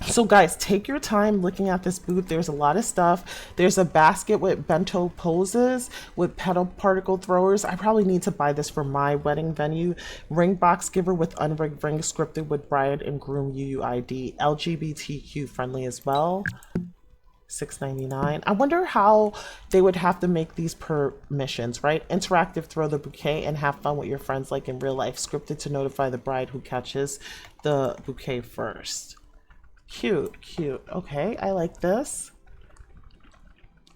So guys, take your time looking at this booth. There's a lot of stuff. There's a basket with bento poses with petal particle throwers. I probably need to buy this for my wedding venue. Ring box giver with unrigged ring scripted with bride and groom UUID. LGBTQ friendly as well. $6.99. I wonder how they would have to make these permissions, right? Interactive, throw the bouquet and have fun with your friends like in real life. Scripted to notify the bride who catches the bouquet first. Cute, cute. Okay, I like this.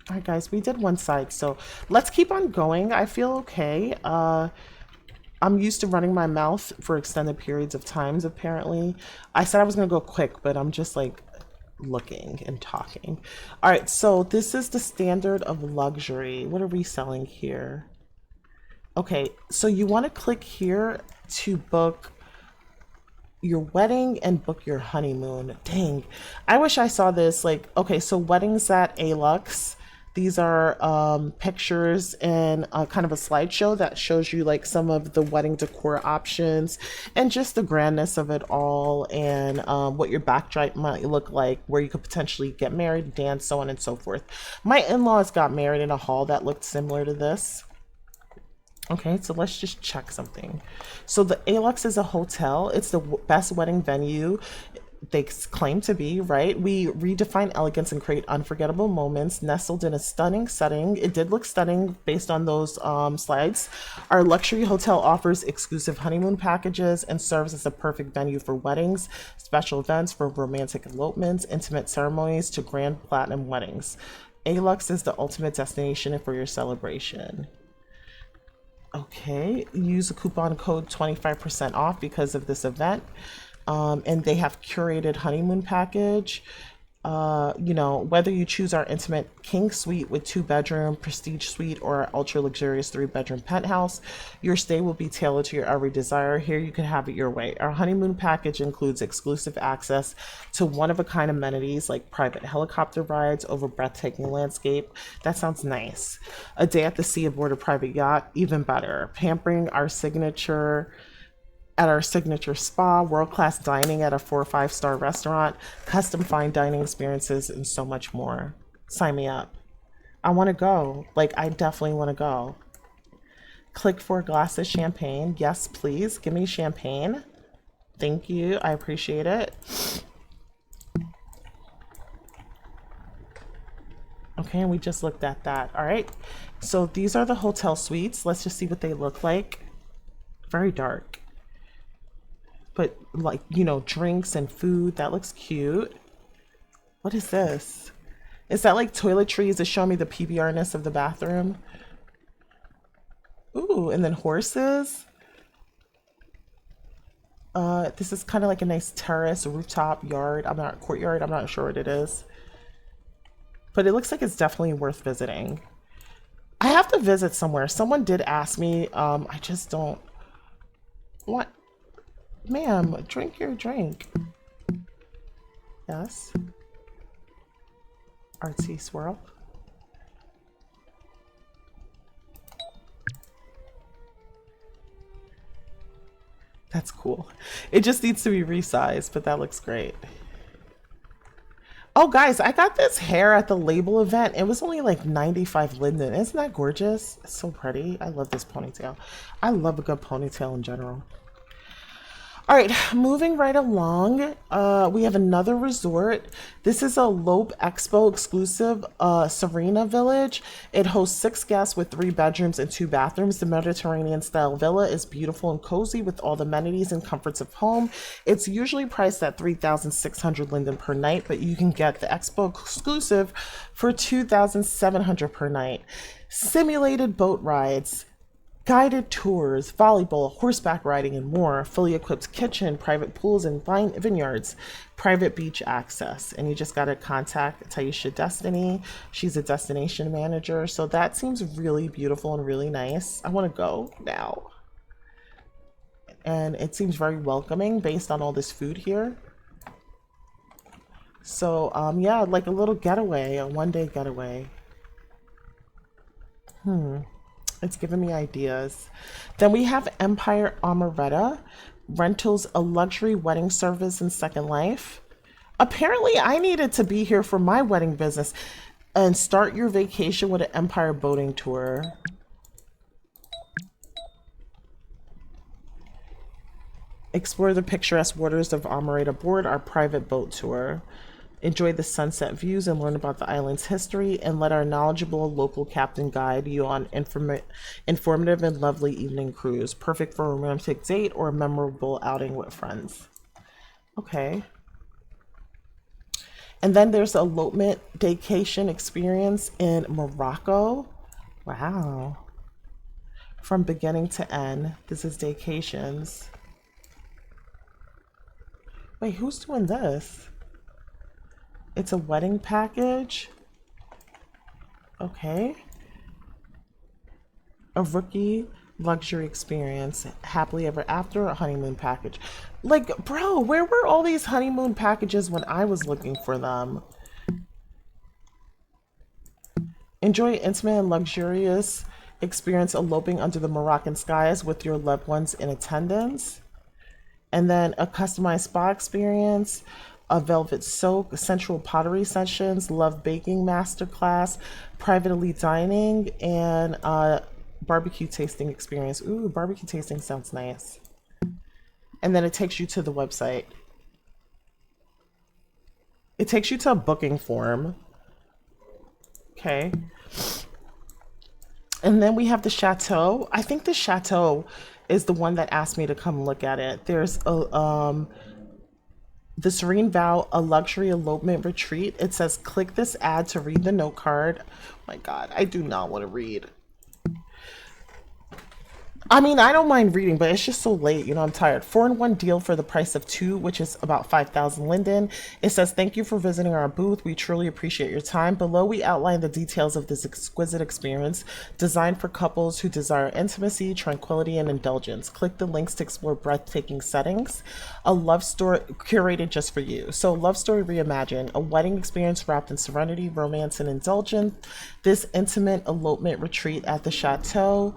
All right, guys, we did one side, so let's keep on going. I feel okay. I'm used to running my mouth for extended periods of times, apparently. I said I was gonna go quick, but I'm just like looking and talking. All right, so this is the standard of luxury. What are we selling here? Okay, so you want to click here to book your wedding and book your honeymoon. Dang, I wish I saw this. Like, okay, so weddings at Alux. These are pictures and kind of a slideshow that shows you like some of the wedding decor options and just the grandness of it all, and what your backdrop might look like, where you could potentially get married, dance, so on and so forth. My in-laws got married in a hall that looked similar to this. Okay, so let's just check something. So the Alux is a hotel. It's the best wedding venue. they claim to be, right? We redefine elegance and create unforgettable moments nestled in a stunning setting. It did look stunning based on those slides. Our luxury hotel offers exclusive honeymoon packages and serves as a perfect venue for weddings, special events, for romantic elopements, intimate ceremonies, to grand platinum weddings. Alux is the ultimate destination for your celebration. Okay, use a coupon code 25% off because of this event. And they have curated honeymoon package. You know, whether you choose our intimate king suite with 2-bedroom prestige suite or our ultra luxurious 3-bedroom penthouse, your stay will be tailored to your every desire. Here you can have it your way. Our honeymoon package includes exclusive access to one-of-a-kind amenities like private helicopter rides over breathtaking landscape. That sounds nice. A day at the sea aboard a private yacht, even better. Pampering our signature at our signature spa, world-class dining at a 4 or 5-star restaurant, custom fine dining experiences, and so much more. Sign me up. I want to go. Like, I definitely want to go. Click for a glass of champagne. Yes, please. Give me champagne. Thank you. I appreciate it. Okay, and we just looked at that. All right. So these are the hotel suites. Let's just see what they look like. Very dark. But like, you know, drinks and food, that looks cute. What is this? Is that like toiletries to show me the PBR-ness of the bathroom? Ooh, and then horses. This is kind of like a nice terrace, rooftop yard. Courtyard. I'm not sure what it is. But it looks like it's definitely worth visiting. I have to visit somewhere. Someone did ask me. I just don't. What? Ma'am, drink your drink. Yes. Artsy swirl. That's cool. It just needs to be resized, but that looks great. Oh, guys, I got this hair at the label event. It was only like 95 linden. Isn't that gorgeous? It's so pretty. I love this ponytail. I love a good ponytail in general. All right, moving right along, we have another resort. This is a Elope Expo exclusive Serena Village. It hosts 6 guests with 3 bedrooms and 2 bathrooms. The Mediterranean-style villa is beautiful and cozy with all the amenities and comforts of home. It's usually priced at 3,600 linden per night, but you can get the Expo exclusive for 2,700 per night. Simulated boat rides, guided tours, volleyball, horseback riding, and more. Fully equipped kitchen, private pools and vineyards, private beach access. And you just got to contact Taisha Destiny. She's a destination manager. So that seems really beautiful and really nice. I want to go now. And it seems very welcoming based on all this food here. So, yeah, like a little getaway, a one-day getaway. It's giving me ideas. Then we have Empire Amaretta Rentals, a luxury wedding service in Second Life. Apparently, I needed to be here for my wedding business. And start your vacation with an Empire boating tour. Explore the picturesque waters of Amaretta aboard our private boat tour. Enjoy the sunset views and learn about the island's history, and let our knowledgeable local captain guide you on informative and lovely evening cruise. Perfect for a romantic date or a memorable outing with friends. Okay. And then there's a elopement vacation experience in Morocco. Wow. From beginning to end. This is vacations. Wait, who's doing this? It's a wedding package. Okay. A rookie luxury experience. Happily ever after, a honeymoon package. Like, bro, where were all these honeymoon packages when I was looking for them? Enjoy intimate and luxurious experience eloping under the Moroccan skies with your loved ones in attendance. And then a customized spa experience. A velvet soak, sensual pottery sessions, love baking masterclass, private elite dining, and barbecue tasting experience. Ooh, barbecue tasting sounds nice. And then it takes you to the website. It takes you to a booking form. Okay. And then we have the chateau. I think the chateau is the one that asked me to come look at it. There's a the Serene Vow, a luxury elopement retreat. It says click this ad to read the note card. Oh my God, I do not want to read. I mean, I don't mind reading, but it's just so late. You know, I'm tired. 4-in-1 deal for the price of 2, which is about 5,000 linden. It says, thank you for visiting our booth. We truly appreciate your time. Below, we outline the details of this exquisite experience designed for couples who desire intimacy, tranquility, and indulgence. Click the links to explore breathtaking settings. A love story curated just for you. So, love story reimagined. A wedding experience wrapped in serenity, romance, and indulgence. This intimate elopement retreat at the chateau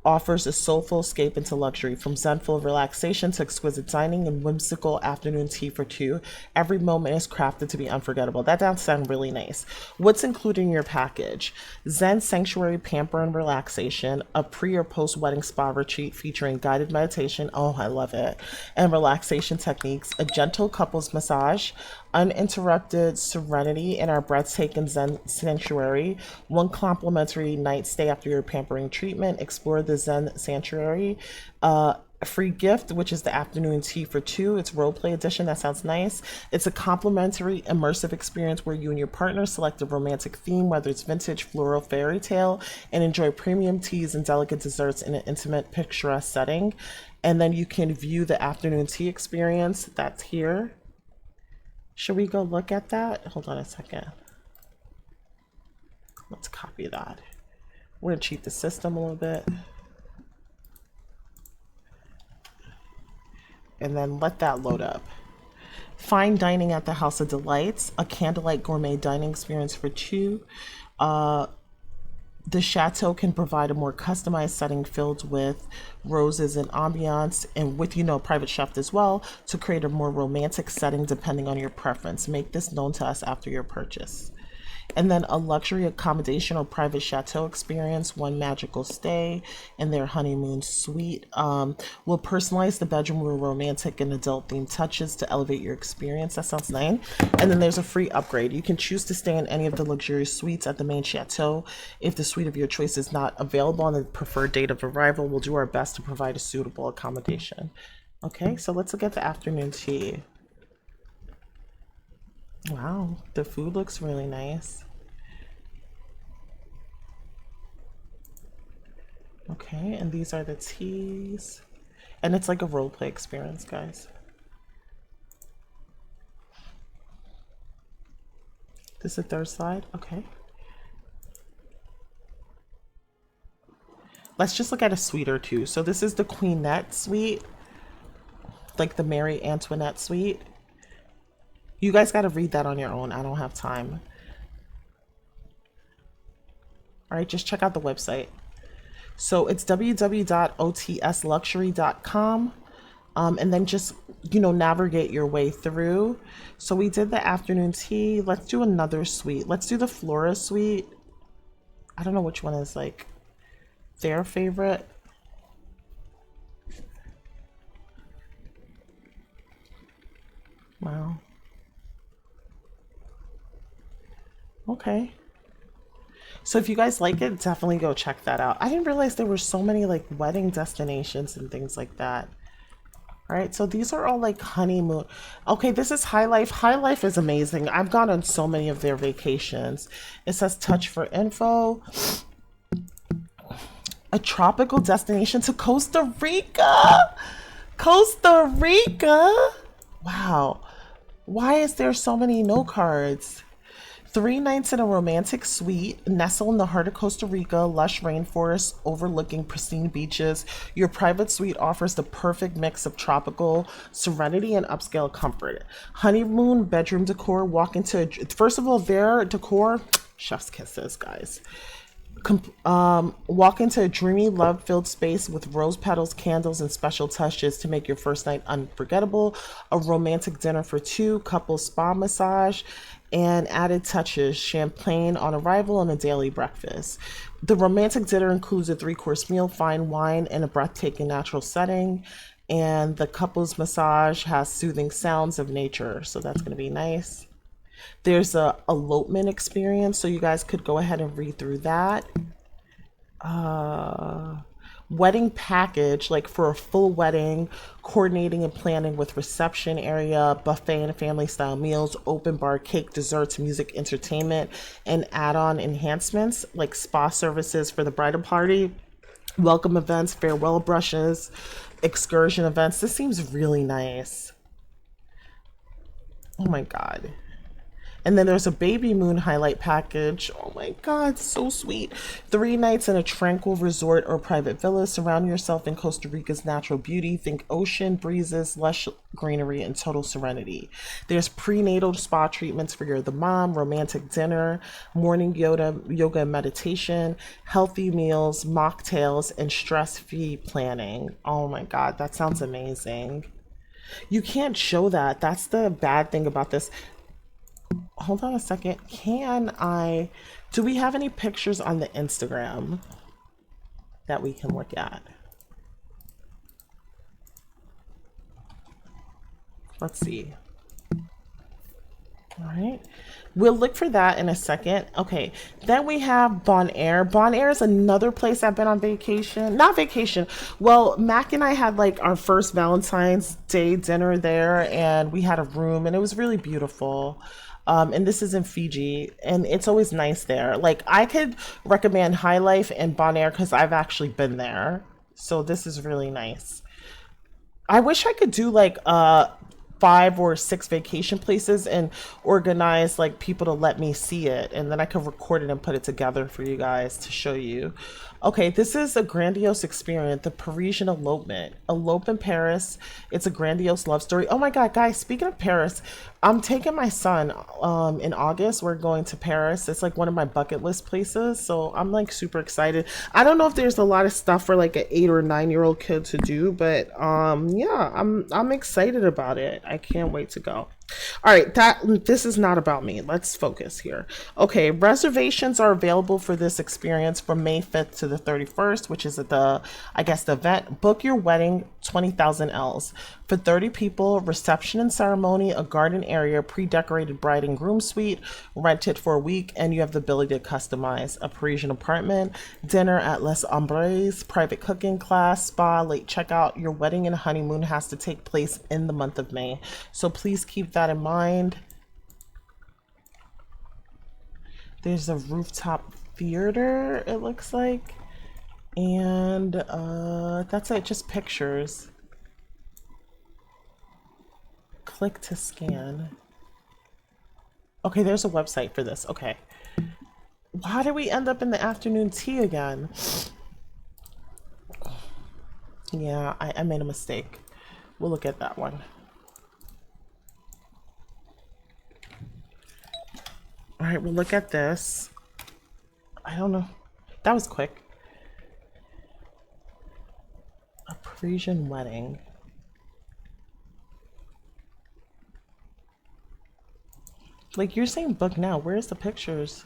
offers a soulful escape into luxury, from zenful relaxation to exquisite dining and whimsical afternoon tea for 2. Every moment is crafted to be unforgettable. That does sound really nice. What's included in your package? Zen sanctuary pamper and relaxation, a pre or post wedding spa retreat featuring guided meditation. Oh, I love it. And relaxation techniques, a gentle couples massage, uninterrupted serenity in our breathtaking Zen sanctuary, 1 complimentary night stay after your pampering treatment, explore the Zen sanctuary, a free gift, which is the afternoon tea for 2. It's roleplay edition. That sounds nice. It's a complimentary immersive experience where you and your partner select a romantic theme, whether it's vintage, floral, fairy tale, and enjoy premium teas and delicate desserts in an intimate, picturesque setting. And then you can view the afternoon tea experience. That's here. Should we go look at that? Hold on a second. Let's copy that. We're going to cheat the system a little bit. And then let that load up. Fine dining at the House of Delights, a candlelight gourmet dining experience for 2. The chateau can provide a more customized setting filled with roses and ambiance, and with, you know, private chef as well, to create a more romantic setting depending on your preference. Make this known to us after your purchase. And then a luxury accommodation or private chateau experience, 1 magical stay in their honeymoon suite. Will personalize the bedroom with romantic and adult themed touches to elevate your experience. That sounds nice. And then there's a free upgrade. You can choose to stay in any of the luxurious suites at the main chateau. If the suite of your choice is not available on the preferred date of arrival, we'll do our best to provide a suitable accommodation. Okay, so let's look at the afternoon tea. Wow, the food looks really nice. Okay, and these are the teas. And it's like a role play experience, guys. This is the 3rd slide. Okay. Let's just look at a suite or 2. So this is the Queenette suite, like the Mary Antoinette suite. You guys got to read that on your own. I don't have time. All right, just check out the website. So it's www.otsluxury.com. And then just, you know, navigate your way through. So we did the afternoon tea. Let's do another suite. Let's do the Flora suite. I don't know which one is like their favorite. Wow. Okay. So if you guys like it, definitely go check that out. I didn't realize there were so many like wedding destinations and things like that. All right, so these are all like honeymoon. Okay, this is High Life. High Life is amazing. I've gone on so many of their vacations. It says touch for info. A tropical destination to Costa Rica. Costa Rica. Wow. Why is there so many no cards? 3 nights in a romantic suite, nestled in the heart of Costa Rica, lush rainforests overlooking pristine beaches. Your private suite offers the perfect mix of tropical serenity and upscale comfort. Honeymoon bedroom decor, first of all, their decor, chef's kisses, guys. Walk into a dreamy, love-filled space with rose petals, candles, and special touches to make your first night unforgettable. A romantic dinner for 2, couple spa massage, and added touches, champagne on arrival, and a daily breakfast. The romantic dinner includes a 3-course meal, fine wine, and a breathtaking natural setting. And the couple's massage has soothing sounds of nature, so that's going to be nice. There's a elopement experience, so you guys could go ahead and read through that. Wedding package, like for a full wedding, coordinating and planning with reception area, buffet and family style meals, open bar, cake, desserts, music, entertainment, and add-on enhancements like spa services for the bridal party, welcome events, farewell brushes, excursion events. This seems really nice. Oh my God. And then there's a baby moon highlight package. Oh my God, so sweet. 3 nights in a tranquil resort or private villa. Surround yourself in Costa Rica's natural beauty. Think ocean, breezes, lush greenery, and total serenity. There's prenatal spa treatments for the mom, romantic dinner, morning yoga and meditation, healthy meals, mocktails, and stress-free planning. Oh my God, that sounds amazing. You can't show that. That's the bad thing about this. Hold on a second. Do we have any pictures on the Instagram that we can look at? Let's see. All right. We'll look for that in a second. Okay. Then we have Bon Air. Bon Air is another place I've been on vacation. Not vacation. Well, Mac and I had like our first Valentine's Day dinner there, and we had a room, and it was really beautiful. And this is in Fiji, and it's always nice there. Like, I could recommend High Life and Bon Air because I've actually been there. So this is really nice. I wish I could do like 5 or 6 vacation places and organize like people to let me see it, and then I could record it and put it together for you guys to show you. Okay, this is a grandiose experience, the Parisian elopement. Elope in Paris. It's a grandiose love story. Oh my God, guys, speaking of Paris, I'm taking my son in August. We're going to Paris. It's like one of my bucket list places, so I'm like super excited. I don't know if there's a lot of stuff for like an 8 or 9 year old kid to do, but yeah, I'm excited about it. I can't wait to go. All right, this is not about me. Let's focus here. Okay, reservations are available for this experience from May 5th to the 31st, which is at I guess the event. Book your wedding, 20,000 Ls. For 30 people, reception and ceremony, a garden area, pre-decorated bride and groom suite, rented for a week, and you have the ability to customize a Parisian apartment, dinner at Les Ombres, private cooking class, spa, late checkout. Your wedding and honeymoon has to take place in the month of May, so please keep that in mind. There's a rooftop theater, it looks like, and that's it, just pictures. Click to scan. Okay, there's a website for this. Okay. Why did we end up in the afternoon tea again? Yeah, I made a mistake. We'll look at that one. All right, we'll look at this. I don't know. That was quick. A Parisian wedding. Like, you're saying book now. Where's the pictures?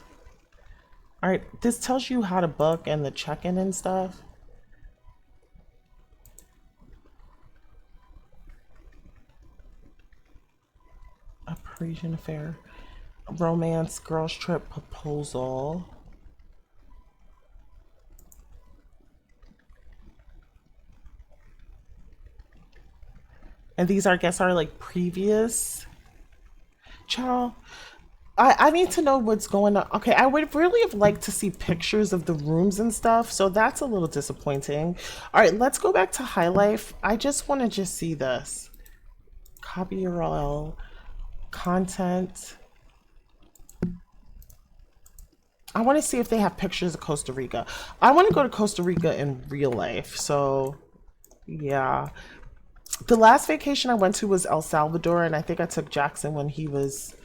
All right, this tells you how to book and the check-in and stuff. A Parisian affair. Romance, girls trip, proposal. And these, I guess, are like previous. Child, I need to know what's going on. Okay, I would really have liked to see pictures of the rooms and stuff, so that's a little disappointing. All right, let's go back to High Life. I just want to just see this. Copy URL, content. I want to see if they have pictures of Costa Rica. I want to go to Costa Rica in real life, so yeah. The last vacation I went to was El Salvador, and I think I took Jackson when he was...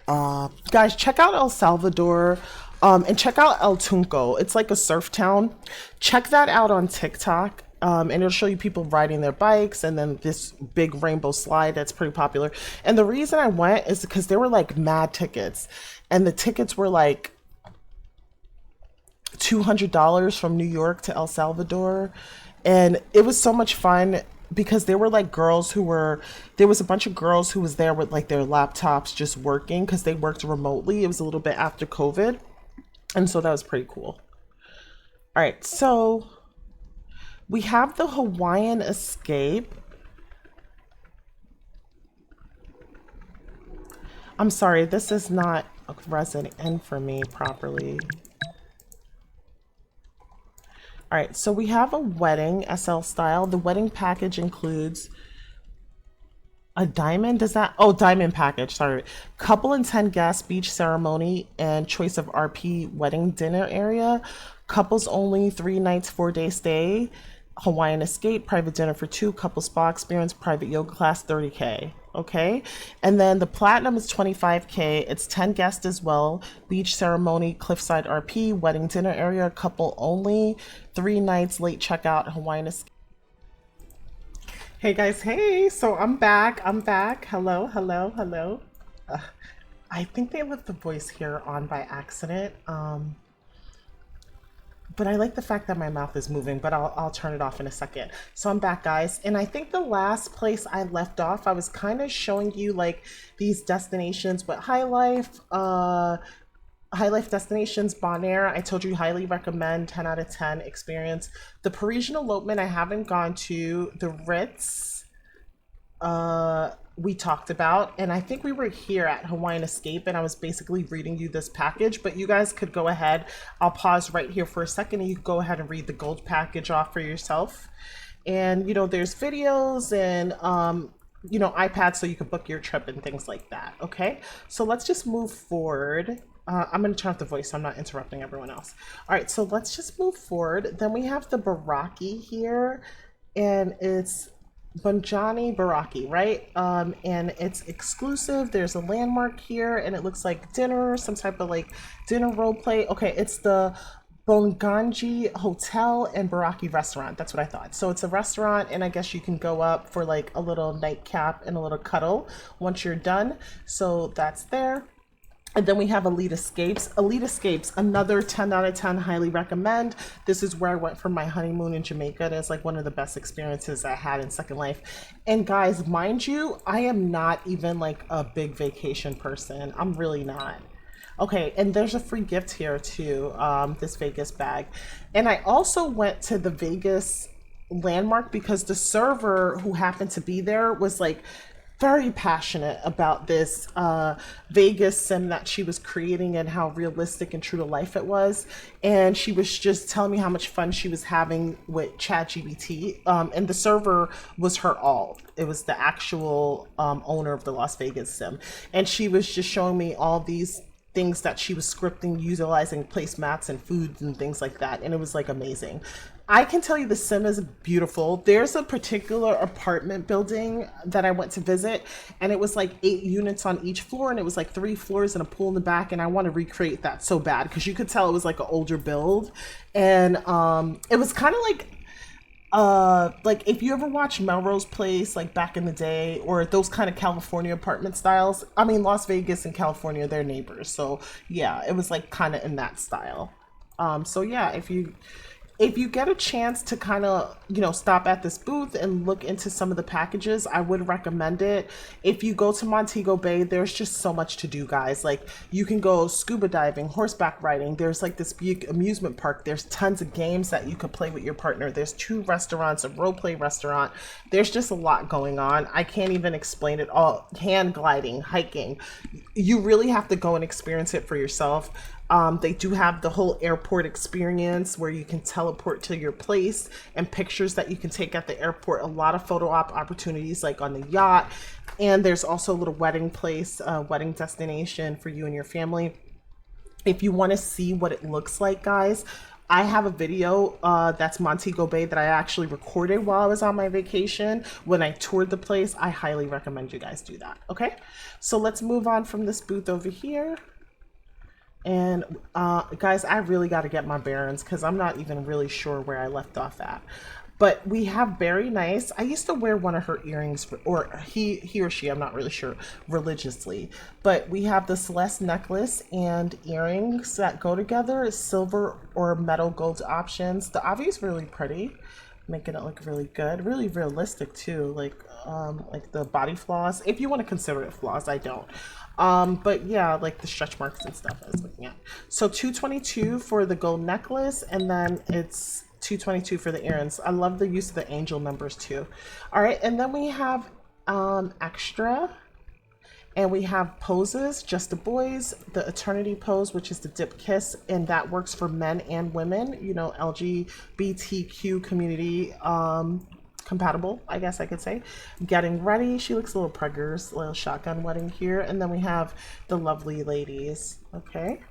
guys, check out El Salvador, and check out El Tunco. It's like a surf town. Check that out on TikTok, and it'll show you people riding their bikes, and then this big rainbow slide that's pretty popular. And the reason I went is because there were like mad tickets, and the tickets were like $200 from New York to El Salvador, and it was so much fun. because there were like girls who were, there was a bunch of girls who was there with like their laptops just working because they worked remotely. It was a little bit after COVID. And so that was pretty cool. All right, so we have the Hawaiian Escape. I'm sorry, this is not resonating in for me properly. All right, so we have a wedding SL style. The wedding package includes a diamond. Does that? Oh, diamond package. Sorry. Couple and 10 guests, beach ceremony, and choice of RP wedding dinner area. Couples only, 3 nights, 4-day stay. Hawaiian Escape, private dinner for 2, couple spa experience, private yoga class, 30K. Okay. And then the platinum is 25K. It's 10 guests as well. Beach ceremony, cliffside RP, wedding dinner area, couple only, 3 nights, late checkout, Hawaiian Escape. Hey guys, hey. So I'm back. I'm back. Hello, hello, hello. Uh, I think they left the voice here on by accident. But I like the fact that my mouth is moving, but I'll turn it off in a second. So I'm back, guys. And I think the last place I left off, I was kind of showing you like these destinations with High Life Destinations, Bonaire. I told you highly recommend, 10 out of 10 experience. The Parisian Elopement I haven't gone to. The Ritz, we talked about, and I think we were here at Hawaiian Escape and I was basically reading you this package, but you guys could go ahead. I'll pause right here for a second and you can go ahead and read the gold package off for yourself. And you know, there's videos and you know, iPads so you can book your trip and things like that. Okay, so let's just move forward. I'm going to turn off the voice so I'm not interrupting everyone else. All right, so let's just move forward. Then we have the Baraki here, and it's Banjani Baraki, right? And it's exclusive. There's a landmark here, and it looks like dinner, some type of like dinner role play. Okay, it's the Bonganji Hotel and Baraki Restaurant. That's what I thought. So it's a restaurant, and I guess you can go up for like a little nightcap and a little cuddle once you're done. So that's there. And then we have Elite Escapes. Elite Escapes, another 10 out of 10, highly recommend. This is where I went for my honeymoon in Jamaica. And it's like one of the best experiences I had in Second Life. And guys, mind you, I am not even like a big vacation person. I'm really not. Okay, and there's a free gift here too, this Vegas bag. And I also went to the Vegas landmark because the server who happened to be there was like very passionate about this Vegas sim that she was creating and how realistic and true to life it was. And she was just telling me how much fun she was having with ChatGPT. And the server was her all. It was the actual owner of the Las Vegas sim. And she was just showing me all these things that she was scripting, utilizing placemats and foods and things like that. And it was like amazing. I can tell you the sim is beautiful. There's a particular apartment building that I went to visit, and it was like 8 units on each floor, and it was like 3 floors and a pool in the back. And I want to recreate that so bad because you could tell it was like an older build. And it was kind of like if you ever watched Melrose Place like back in the day, or those kind of California apartment styles. I mean, Las Vegas and California, they're neighbors, so yeah, it was like kind of in that style. So yeah, if you get a chance to kind of, you know, stop at this booth and look into some of the packages, I would recommend it. If you go to Montego Bay, there's just so much to do, guys. Like, you can go scuba diving, horseback riding. There's like this big amusement park. There's tons of games that you could play with your partner. There's 2 restaurants, a role play restaurant. There's just a lot going on. I can't even explain it all. Hand gliding, hiking. You really have to go and experience it for yourself. They do have the whole airport experience where you can teleport to your place, and pictures that you can take at the airport. A lot of photo op opportunities like on the yacht. And there's also a little wedding place, wedding destination for you and your family. If you want to see what it looks like, guys, I have a video that's Montego Bay that I actually recorded while I was on my vacation when I toured the place. I highly recommend you guys do that. Okay, so let's move on from this booth over here. And guys, I really got to get my bearings because I'm not even really sure where I left off at. But we have Very Nice. I used to wear one of her earrings, or he or she, I'm not really sure, religiously. But we have the Celeste necklace and earrings that go together. Silver or metal gold options. The Avi is really pretty. making it look really good, really realistic too, like the body flaws, if you want to consider it flaws. I don't, but yeah, like the stretch marks and stuff I was looking at. So 222 for the gold necklace, and then it's 222 for the earrings. I love the use of the angel numbers too. All right, and then we have extra, and we have poses, just the boys, the eternity pose, which is the dip kiss, and that works for men and women, you know, LGBTQ community compatible, I guess I could say. Getting ready, she looks a little preggers, a little shotgun wedding here. And then we have the lovely ladies. Okay.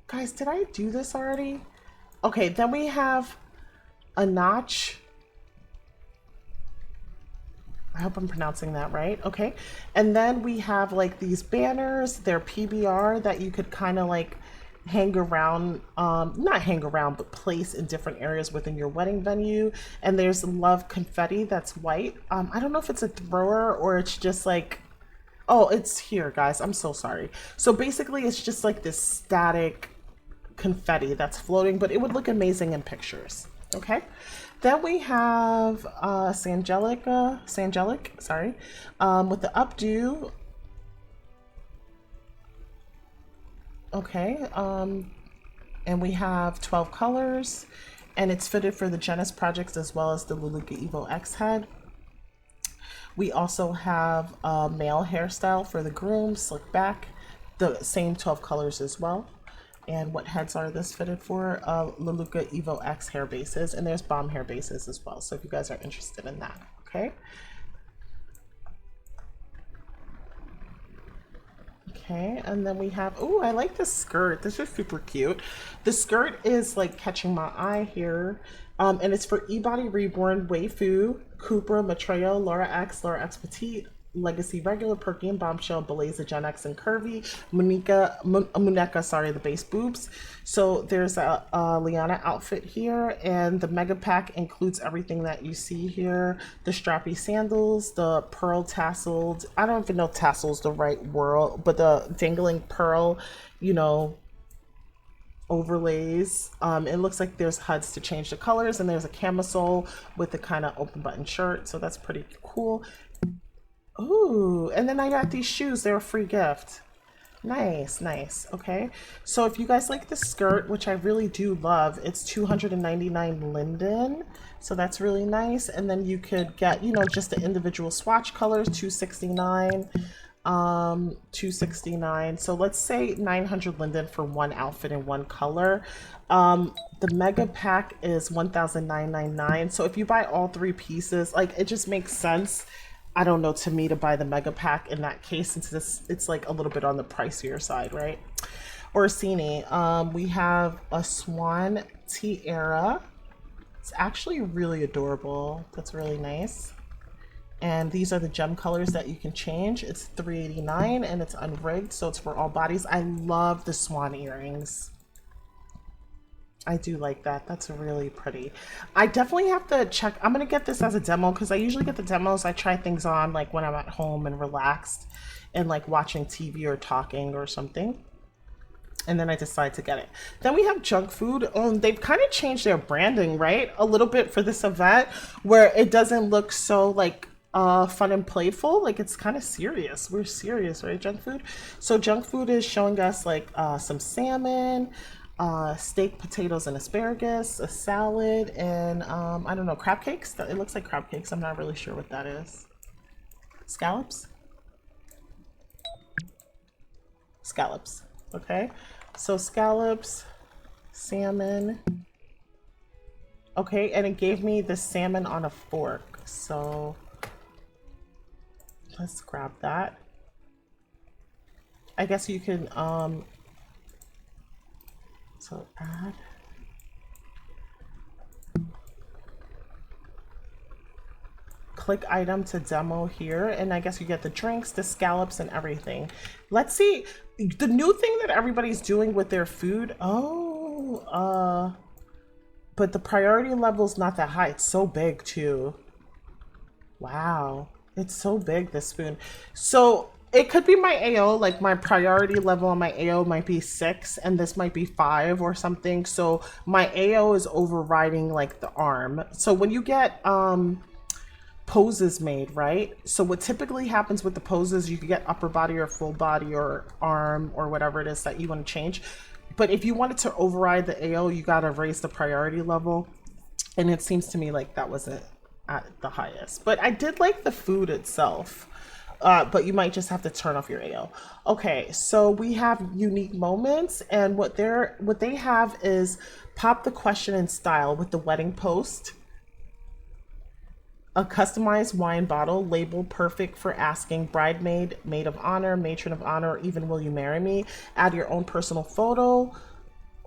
Guys, did I do this already? Okay, then we have a notch. I hope I'm pronouncing that right. Okay. And then we have like these banners, they're PBR that you could kind of like hang around, not hang around, but place in different areas within your wedding venue. And there's love confetti that's white. I don't know if it's a thrower or it's just like, oh, it's here, guys. I'm so sorry. So basically it's just like this static confetti that's floating, but it would look amazing in pictures. Okay. Then we have Sangelic, sorry, with the updo. Okay, and we have 12 colors, and it's fitted for the Genesis projects as well as the Luluka Evo X head. We also have a male hairstyle for the groom, slick back, the same 12 colors as well. And what heads are this fitted for? Luluka Evo X hair bases, and there's bomb hair bases as well. So if you guys are interested in that, okay? Okay, and then we have, oh, I like this skirt. This is super cute. The skirt is like catching my eye here. And it's for eBody Reborn, Weifu, Cupra, Matreo, Laura X Petite, Legacy Regular, Perky and Bombshell, Beliza Gen X and Curvy, Muneka, sorry, the base boobs. So there's a Liana outfit here, and the mega pack includes everything that you see here. The strappy sandals, the pearl tasseled, I don't even know if tassel's the right word, but the dangling pearl, you know, overlays. It looks like there's HUDs to change the colors, and there's a camisole with the kind of open button shirt, so that's pretty cool. Ooh, and then I got these shoes. They're a free gift. Nice, nice. Okay, so if you guys like the skirt, which I really do love, it's 299 linden, so that's really nice. And then you could get, you know, just the individual swatch colors, 269, 269. So let's say 900 linden for one outfit in one color. The mega pack is 1,999. So if you buy all three pieces, like, it just makes sense, I don't know, to me, to buy the mega pack in that case, since it's like a little bit on the pricier side, right? Orsini, we have a swan tiara. It's actually really adorable. That's really nice. And these are the gem colors that you can change. It's $389 and it's unrigged, so it's for all bodies. I love the swan earrings. I do like that. That's really pretty. I definitely have to check. I'm going to get this as a demo because I usually get the demos. I try things on like when I'm at home and relaxed and like watching TV or talking or something. And then I decide to get it. Then we have junk food. They've kind of changed their branding, right? A little bit for this event where it doesn't look so like fun and playful. Like, it's kind of serious. We're serious, right? Junk food. So junk food is showing us like some salmon, steak, potatoes, and asparagus, a salad, and I don't know, crab cakes. It looks like crab cakes. I'm not really sure what that is. Scallops? Scallops. Okay. So scallops, salmon. Okay, and it gave me the salmon on a fork. So let's grab that. I guess you can so add. Click item to demo here, and I guess you get the drinks, the scallops, and everything. Let's see the new thing that everybody's doing with their food. Oh, but the priority level is not that high. It's so big too. Wow, it's so big, this spoon. So It could be my AO, like my priority level on my AO might be 6 and this might be 5 or something. So my AO is overriding like the arm. So when you get poses made, right? So what typically happens with the poses, you can get upper body or full body or arm or whatever it is that you want to change. But if you wanted to override the AO, you got to raise the priority level. And it seems to me like that wasn't at the highest. But I did like the food itself. But you might just have to turn off your AO. Okay, so we have unique moments, and what they have is pop the question in style with the wedding post, a customized wine bottle labeled perfect for asking bridemaid, maid of honor, matron of honor, or even will you marry me. Add your own personal photo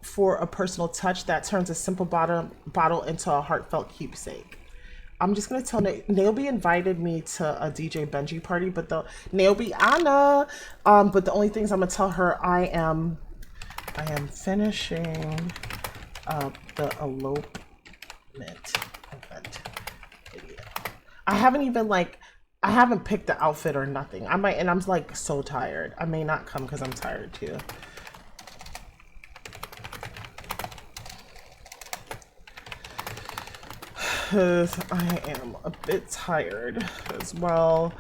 for a personal touch that turns a simple bottle into a heartfelt keepsake. I'm just gonna tell Naomi invited me to a DJ Benji party, but the Naomi Anna, but the only things I'm gonna tell her, I am finishing the elopement event video. I haven't even I haven't picked the outfit or nothing. I might, and I'm like so tired. I may not come because I'm tired too. Because I am a bit tired as well.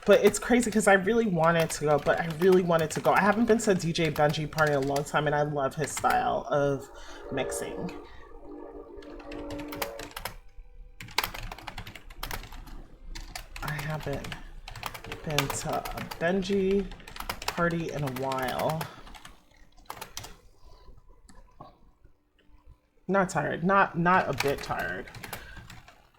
But it's crazy because I really wanted to go, but I really wanted to go. I haven't been to a DJ Benji party in a long time, and I love his style of mixing. I haven't been to a Benji party in a while. Not tired, not a bit tired,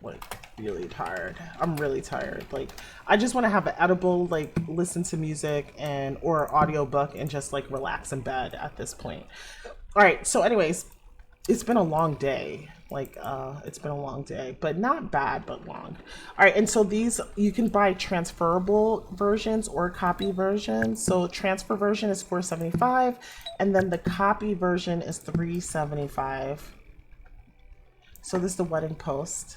like really tired. I'm really tired. Like I just want to have an edible, like listen to music and or audiobook and just like relax in bed at this point. All right, so anyways, it's been a long day. Like it's been a long day, but not bad, but long. All right, and so these you can buy transferable versions or copy versions. So transfer version is $4.75 and then the copy version is $3.75. So this is the wedding post.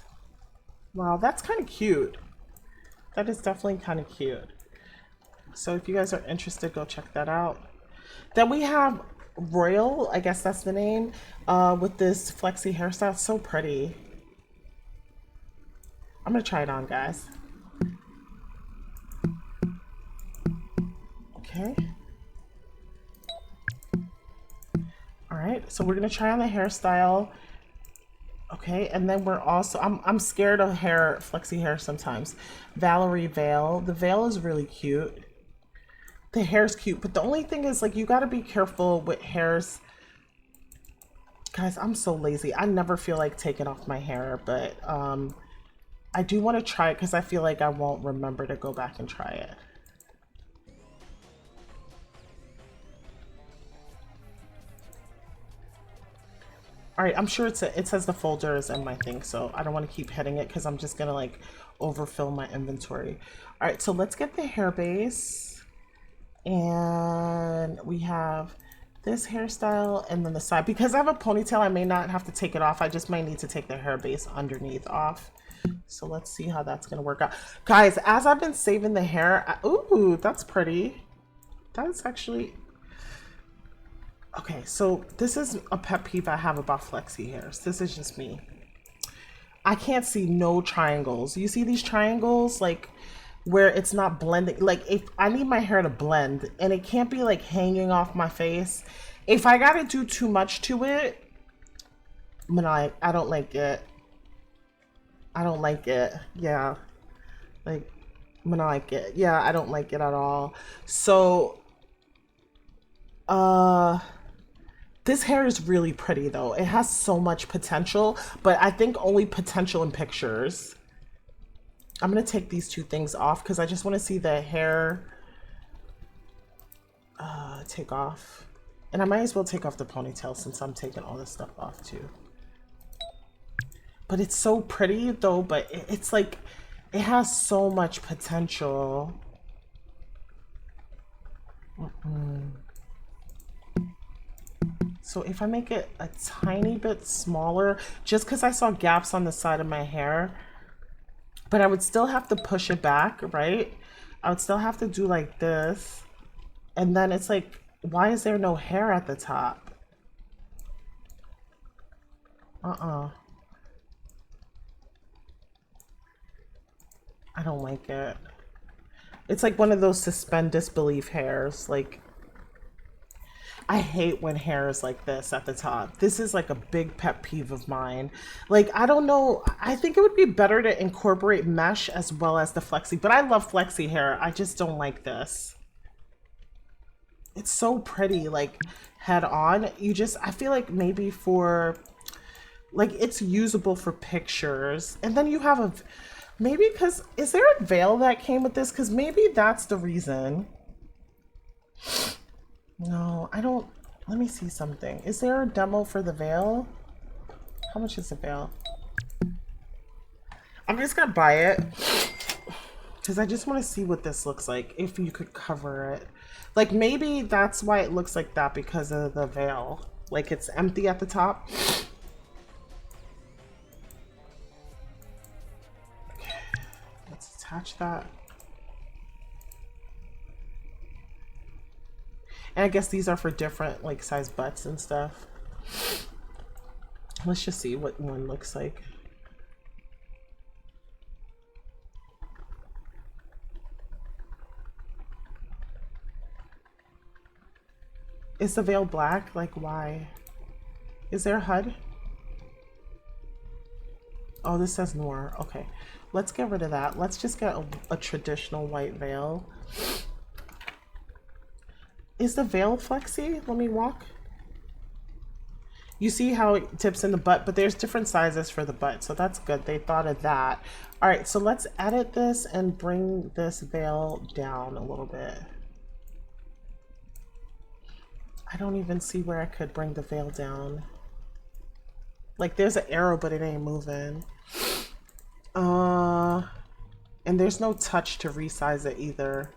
Wow, that's kind of cute. That is definitely kind of cute. So if you guys are interested, go check that out. Then we have Royal, I guess that's the name, with this flexi hairstyle. So pretty. I'm gonna try it on, guys. Okay. All right, so we're gonna try on the hairstyle. Okay, and then we're also, I'm scared of hair, flexi hair sometimes. Valerie veil. The veil is really cute. The hair's cute, but the only thing is like you gotta be careful with hairs. Guys, I'm so lazy. I never feel like taking off my hair, but I do want to try it because I feel like I won't remember to go back and try it. All right, I'm sure it says the folder is in my thing, so I don't want to keep hitting it because I'm just gonna like overfill my inventory. All right, so let's get the hair base, and we have this hairstyle and then the side. Because I have a ponytail, I may not have to take it off. I just might need to take the hair base underneath off. So let's see how that's gonna work out. Guys, as I've been saving the hair, ooh, that's pretty. That's actually, okay, so this is a pet peeve I have about flexi hairs. This is just me. I can't see no triangles. You see these triangles, like where it's not blending? Like if I need my hair to blend and it can't be like hanging off my face. If I gotta do too much to it, I don't like it. I don't like it. Yeah. Like, I'm gonna like it. Yeah, I don't like it at all. So, this hair is really pretty though. It has so much potential, but I think only potential in pictures. I'm gonna take these two things off because I just want to see the hair take off. And I might as well take off the ponytail since I'm taking all this stuff off too. But it's so pretty though, but it's like, it has so much potential. So if I make it a tiny bit smaller, just because I saw gaps on the side of my hair, but I would still have to push it back, right? I would still have to do like this. And then it's like, why is there no hair at the top? I don't like it. It's like one of those suspend disbelief hairs. Like, I hate when hair is like this at the top. This is like a big pet peeve of mine. Like, I don't know. I think it would be better to incorporate mesh as well as the flexi. But I love flexi hair. I just don't like this. It's so pretty, like, head on. You just, I feel like maybe for, like, it's usable for pictures. And then you have a, maybe because, is there a veil that came with this? Because maybe that's the reason. No, I don't. Let me see something. Is there a demo for the veil? How much is the veil? I'm just gonna buy it because I just want to see what this looks like if you could cover it. Like, maybe that's why it looks like that, because of the veil. Like, it's empty at the top. Okay, let's attach that. And I guess these are for different, like, size butts and stuff. Let's just see what one looks like. Is the veil black? Like, why? Is there a HUD? Oh, this says noir. Okay, let's get rid of that. Let's just get a traditional white veil. Is the veil flexi? Let me walk. You see how it tips in the butt, but there's different sizes for the butt, so that's good. They thought of that. All right, so let's edit this and bring this veil down a little bit. I don't even see where I could bring the veil down. Like, there's an arrow, but it ain't moving. And there's no touch to resize it either.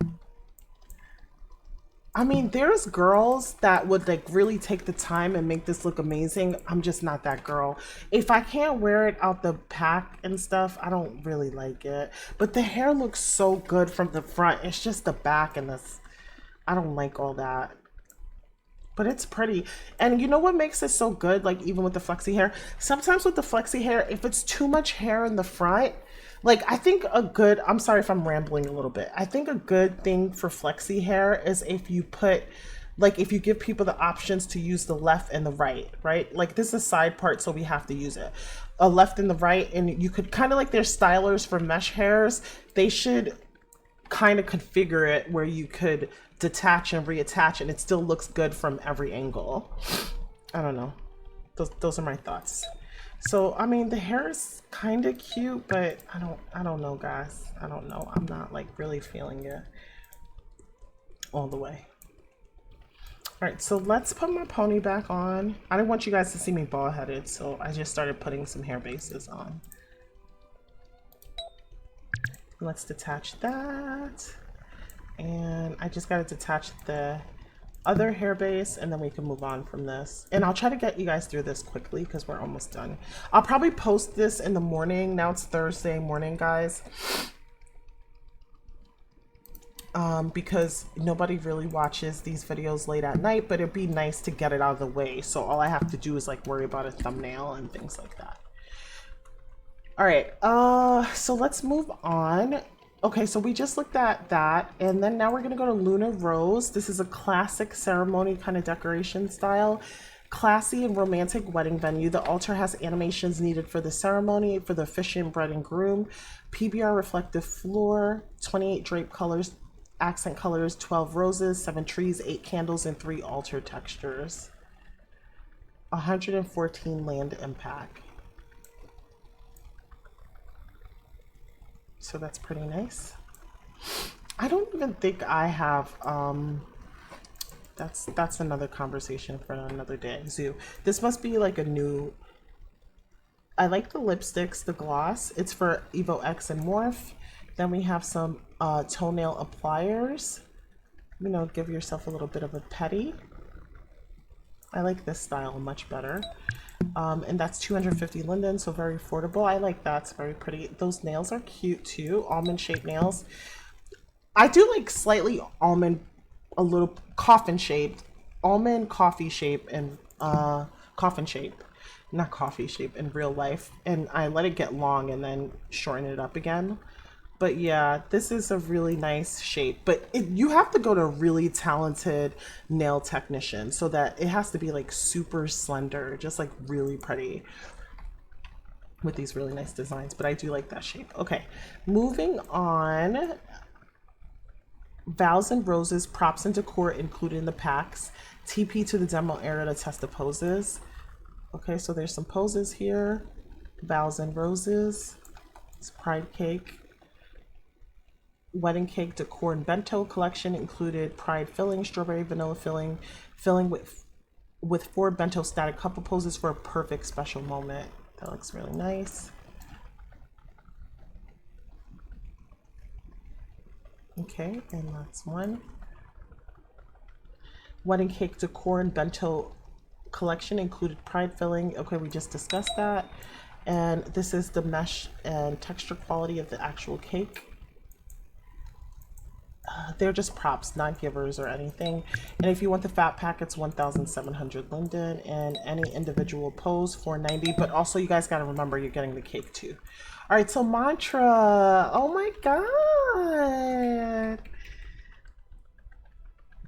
I mean, there's girls that would, like, really take the time and make this look amazing. I'm just not that girl. If I can't wear it out the pack and stuff, I don't really like it. But the hair looks so good from the front. It's just the back and this. I don't like all that. But it's pretty. And you know what makes it so good, like, even with the flexi hair? Sometimes with the flexi hair, if it's too much hair in the front, like, I think a good, I'm sorry if I'm rambling a little bit. I think a good thing for flexi hair is if you put, like, if you give people the options to use the left and the right, right? Like, this is a side part, so we have to use it. A left and the right, and you could kind of, like, there's stylers for mesh hairs. They should kind of configure it where you could detach and reattach and it still looks good from every angle. I don't know. Those are my thoughts. So, I mean, the hair is kind of cute, but I don't know, guys. I don't know. I'm not, like, really feeling it all the way. All right, so let's put my pony back on. I didn't want you guys to see me bald headed, so I just started putting some hair bases on. Let's detach that. And I just got to detach the other hair base and then we can move on from this. And I'll try to get you guys through this quickly because we're almost done. I'll probably post this in the morning. Now it's Thursday morning, guys. Because nobody really watches these videos late at night, but it'd be nice to get it out of the way. So all I have to do is, like, worry about a thumbnail and things like that. All right, so let's move on. Okay, so we just looked at that, and then now we're gonna go to Luna Rose. This is a classic ceremony kind of decoration style. Classy and romantic wedding venue. The altar has animations needed for the ceremony, for the officiant, bride and groom. PBR reflective floor, 28 drape colors, accent colors, 12 roses, 7 trees, 8 candles, and 3 altar textures. 114 land impact. So that's pretty nice. I don't even think I have, that's another conversation for another day. Zoo. This must be like a new, I like the lipsticks, the gloss. It's for Evo X and Morph. Then we have some toenail appliers. You know, give yourself a little bit of a petty. I like this style much better. And that's 250 linden, so very affordable. I like that. It's very pretty. Those nails are cute too. Almond shaped nails. I do like slightly almond, a little coffin shaped, almond coffee shape and coffin shape, not coffee shape in real life. And I let it get long and then shorten it up again. But yeah, this is a really nice shape. But you have to go to a really talented nail technician so that it has to be like super slender, just like really pretty with these really nice designs. But I do like that shape. Okay, moving on. Vows and roses, props and decor included in the packs. TP to the demo area to test the poses. Okay, so there's some poses here. Vows and roses. It's pride cake. Wedding cake decor and bento collection included pride filling, strawberry vanilla filling, filling with 4 bento static couple poses for a perfect special moment. That looks really nice. Okay, and that's one. Wedding cake decor and bento collection included pride filling. Okay, we just discussed that. And this is the mesh and texture quality of the actual cake. They're just props, not givers or anything. And if you want the fat pack, it's 1,700 linden, and any individual pose 490. But also, you guys got to remember you're getting the cake too. All right, so mantra. Oh my god,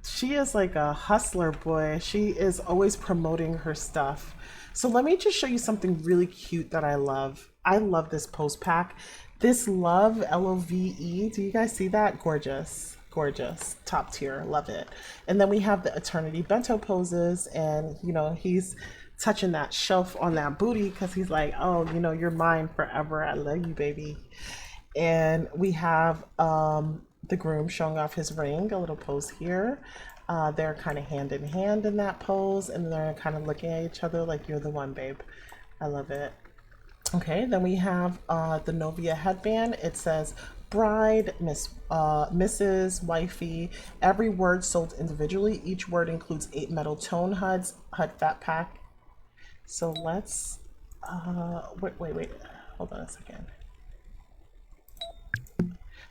she is like a hustler, boy. She is always promoting her stuff. So let me just show you something really cute that I love. I love this pose pack. This Love, Love. Do you guys see that? Gorgeous. Gorgeous. Top tier. Love it. And then we have the Eternity Bento poses. And, you know, he's touching that shelf on that booty because he's like, oh, you know, you're mine forever. I love you, baby. And we have the groom showing off his ring, a little pose here. They're kind of hand in hand in that pose. And they're kind of looking at each other like, you're the one, babe. I love it. Okay, then we have the Novia headband. It says bride, Mrs., wifey. Every word sold individually. Each word includes 8 metal tone HUD fat pack. So let's, wait, hold on a second.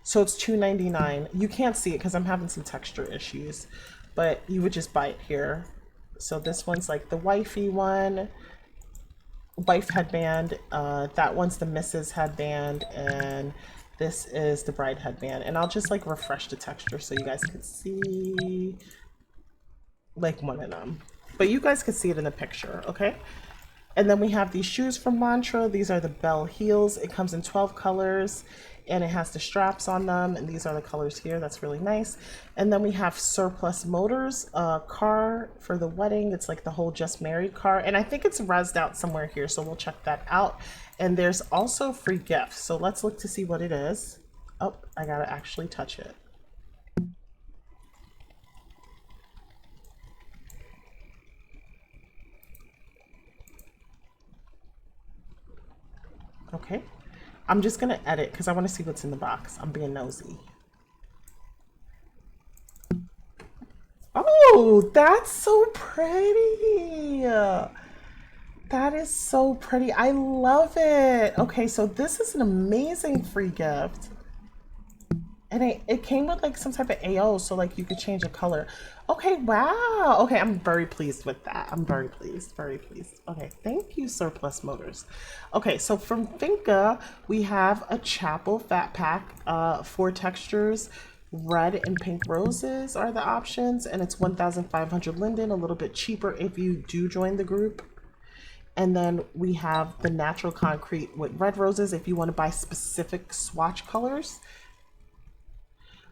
So it's $2.99. You can't see it because I'm having some texture issues, but you would just buy it here. So this one's like the wifey one. Wife headband, that one's the Mrs. headband, and this is the bride headband. And I'll just like refresh the texture so you guys can see like one of them, but you guys can see it in the picture. Okay, and then we have these shoes from Mantra. These are the Bell heels. It comes in 12 colors and it has the straps on them, and these are the colors here. That's really nice. And then we have Surplus Motors car for the wedding. It's like the whole Just Married car, and I think it's rezzed out somewhere here, so we'll check that out. And there's also free gifts, so let's look to see what it is. Oh, I gotta actually touch it. Okay, I'm just gonna edit because I want to see what's in the box. I'm being nosy. Oh, that's so pretty. That is so pretty. I love it. Okay, so this is an amazing free gift. And it came with like some type of AO, so like you could change the color. Okay, wow. Okay, I'm very pleased with that. I'm very pleased, very pleased. Okay, thank you, Surplus Motors. Okay, so from Finca, we have a Chapel Fat Pack, 4 textures. Red and pink roses are the options, and it's 1,500 linden, a little bit cheaper if you do join the group. And then we have the natural concrete with red roses if you want to buy specific swatch colors.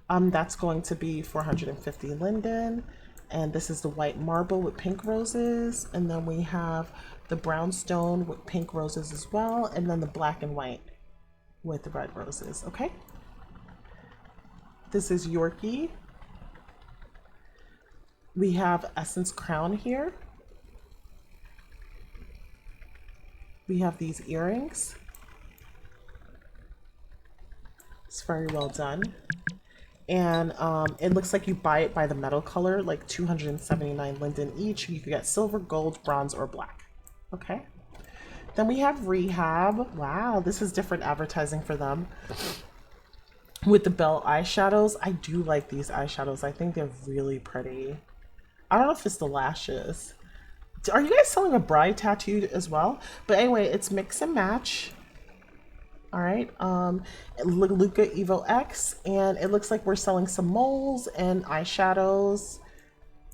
That's going to be 450 linden. And this is the white marble with pink roses. And then we have the brownstone with pink roses as well. And then the black and white with the red roses, okay? This is Yorkie. We have Essence Crown here. We have these earrings. It's very well done. And it looks like you buy it by the metal color, like 279 linden each. You could get silver, gold, bronze, or black. Okay. Then we have Rehab. Wow, this is different advertising for them. with the Belle eyeshadows. I do like these eyeshadows. I think they're really pretty. I don't know if it's the lashes. Are you guys selling a bride tattoo as well? But anyway, it's mix and match. All right, Luca Evo X, and it looks like we're selling some moles and eyeshadows.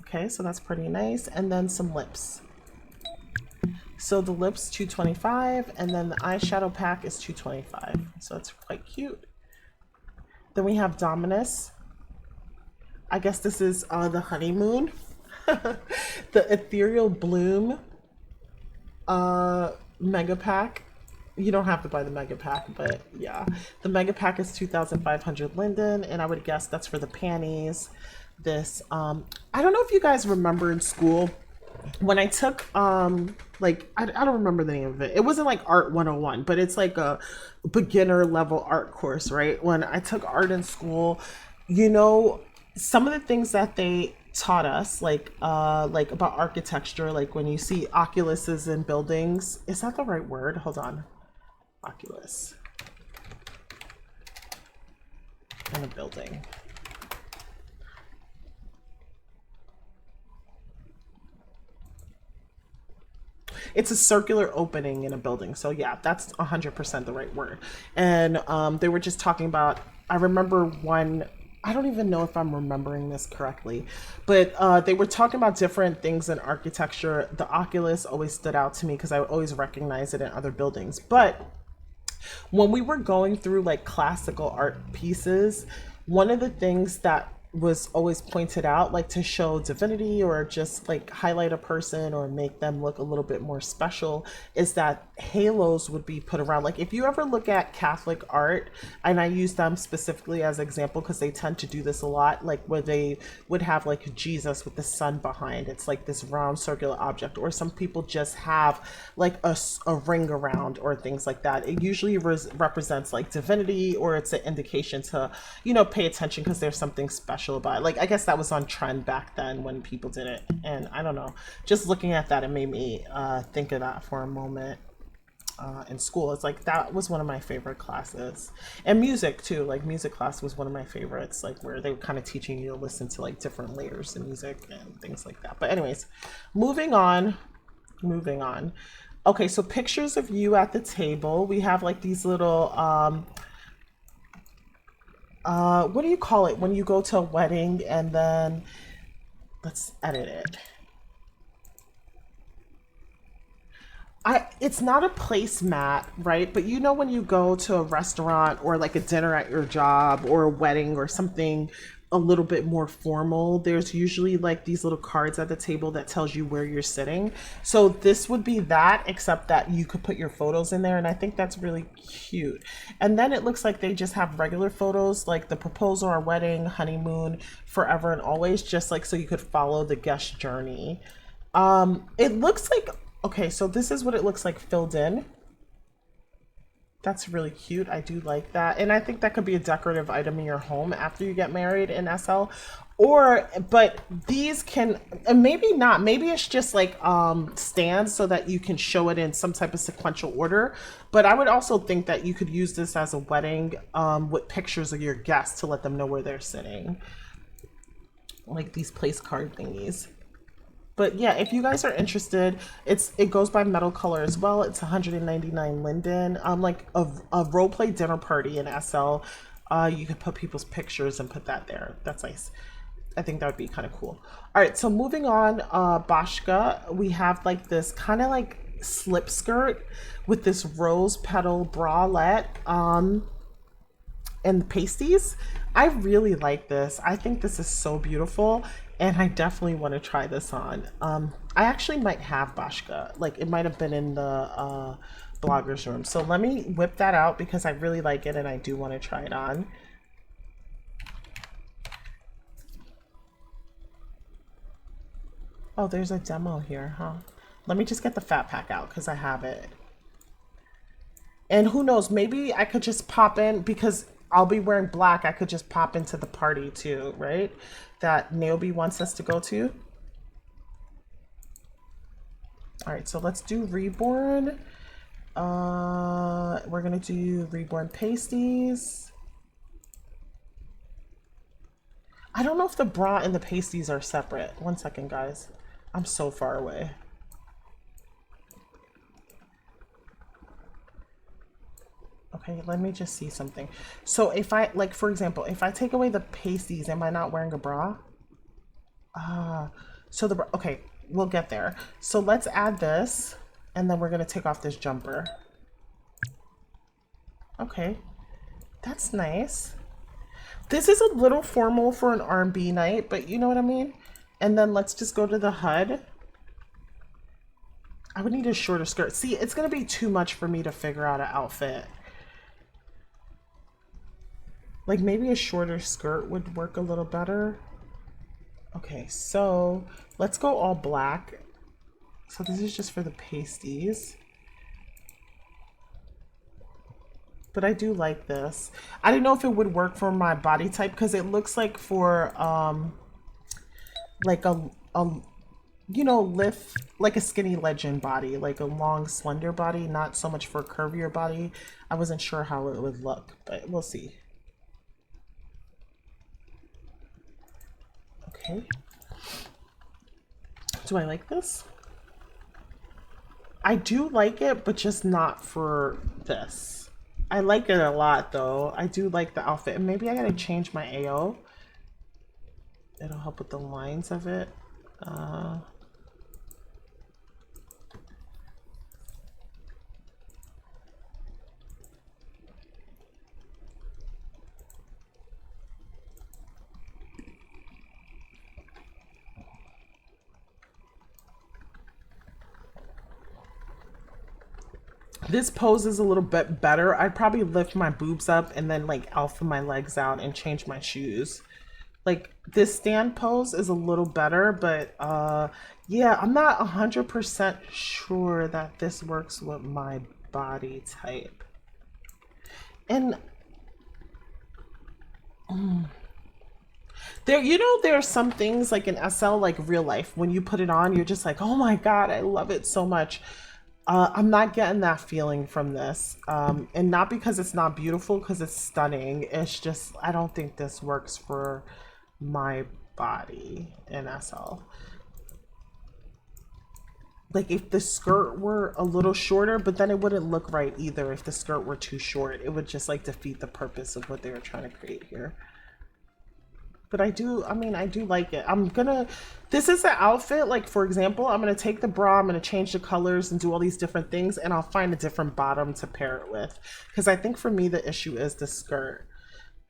Okay, so that's pretty nice. And then some lips. So the lips 225, and then the eyeshadow pack is 225. So it's quite cute. Then we have Dominus. I guess this is the honeymoon. The ethereal bloom mega pack. You don't have to buy the mega pack, but yeah, the mega pack is 2,500 linden, and I would guess that's for the panties. This I don't know if you guys remember in school when I took like I don't remember the name of it. It wasn't like art 101, but it's like a beginner level art course, right? When I took art in school, you know, some of the things that they taught us, like about architecture, like when you see oculuses in buildings, is that the right word? Hold on. Oculus in a building. It's a circular opening in a building. So yeah, that's 100% the right word. And they were just talking about, I remember one, I don't even know if I'm remembering this correctly, but they were talking about different things in architecture. The oculus always stood out to me because I always recognize it in other buildings. But when we were going through like classical art pieces, one of the things that was always pointed out, like to show divinity or just like highlight a person or make them look a little bit more special, is that halos would be put around. Like if you ever look at Catholic art, and I use them specifically as an example because they tend to do this a lot, like where they would have like Jesus with the sun behind. It's like this round circular object, or some people just have like a ring around or things like that. It usually represents like divinity, or it's an indication to, you know, pay attention because there's something special about it. Like I guess that was on trend back then when people did it, and I don't know, just looking at that, it made me think of that for a moment. In school, it's like that was one of my favorite classes. And music too, like music class was one of my favorites, like where they were kind of teaching you to listen to like different layers of music and things like that. But anyways, moving on. Okay, so pictures of you at the table. We have like these little what do you call it when you go to a wedding and then, let's edit it. It's not a placemat, right? But you know when you go to a restaurant or like a dinner at your job or a wedding or something a little bit more formal, there's usually like these little cards at the table that tells you where you're sitting. So this would be that, except that you could put your photos in there, and I think that's really cute. And then it looks like they just have regular photos like the proposal or wedding, honeymoon, forever and always, just like so you could follow the guest journey. It looks like, okay, so this is what it looks like filled in. That's really cute. I do like that. And I think that could be a decorative item in your home after you get married in SL. Or, but these can, and maybe not, maybe it's just like stands so that you can show it in some type of sequential order. But I would also think that you could use this as a wedding with pictures of your guests to let them know where they're sitting. Like these place card thingies. But yeah, if you guys are interested, it goes by metal color as well. It's 199 linden. Like a role play dinner party in SL. You could put people's pictures and put that there. That's nice. I think that would be kind of cool. All right, so moving on, Bashka, we have like this kind of like slip skirt with this rose petal bralette and pasties. I really like this. I think this is so beautiful, and I definitely want to try this on. I actually might have Bashka. Like it might have been in the blogger's room. So let me whip that out because I really like it and I do want to try it on. Oh, there's a demo here, huh? Let me just get the fat pack out because I have it. And who knows, maybe I could just pop in because I'll be wearing black. I could just pop into the party too, right? That Naomi wants us to go to. All right, so let's do Reborn. We're gonna do Reborn pasties. I don't know if the bra and the pasties are separate. One second, guys. I'm so far away. Okay, let me just see something. So if I, like, for example, if I take away the pasties, am I not wearing a bra? So the bra, okay, we'll get there. So let's add this, and then we're gonna take off this jumper. Okay, that's nice. This is a little formal for an R&B night, but you know what I mean? And then let's just go to the HUD. I would need a shorter skirt. See, it's gonna be too much for me to figure out an outfit. Like maybe a shorter skirt would work a little better. Okay, so let's go all black. So this is just for the pasties. But I do like this. I didn't know if it would work for my body type because it looks like for like a you know, lift like a skinny legend body, like a long slender body, not so much for a curvier body. I wasn't sure how it would look, but we'll see. Okay. Do I like this? I do like it, but just not for this. I like it a lot though. I do like the outfit. And maybe I gotta change my AO. It'll help with the lines of it. This pose is a little bit better. I'd probably lift my boobs up and then like alpha my legs out and change my shoes. Like this stand pose is a little better, but yeah, I'm not 100% sure that this works with my body type. And there, you know, there are some things like in SL, like real life, when you put it on, you're just like, oh my God, I love it so much. I'm not getting that feeling from this. And not because it's not beautiful, because it's stunning. It's just, I don't think this works for my body in SL. Like if the skirt were a little shorter, but then it wouldn't look right either if the skirt were too short. It would just like defeat the purpose of what they were trying to create here. But I do, I mean, I do like it. This is an outfit, like for example, I'm gonna take the bra, I'm gonna change the colors and do all these different things, and I'll find a different bottom to pair it with. Because I think for me, the issue is the skirt.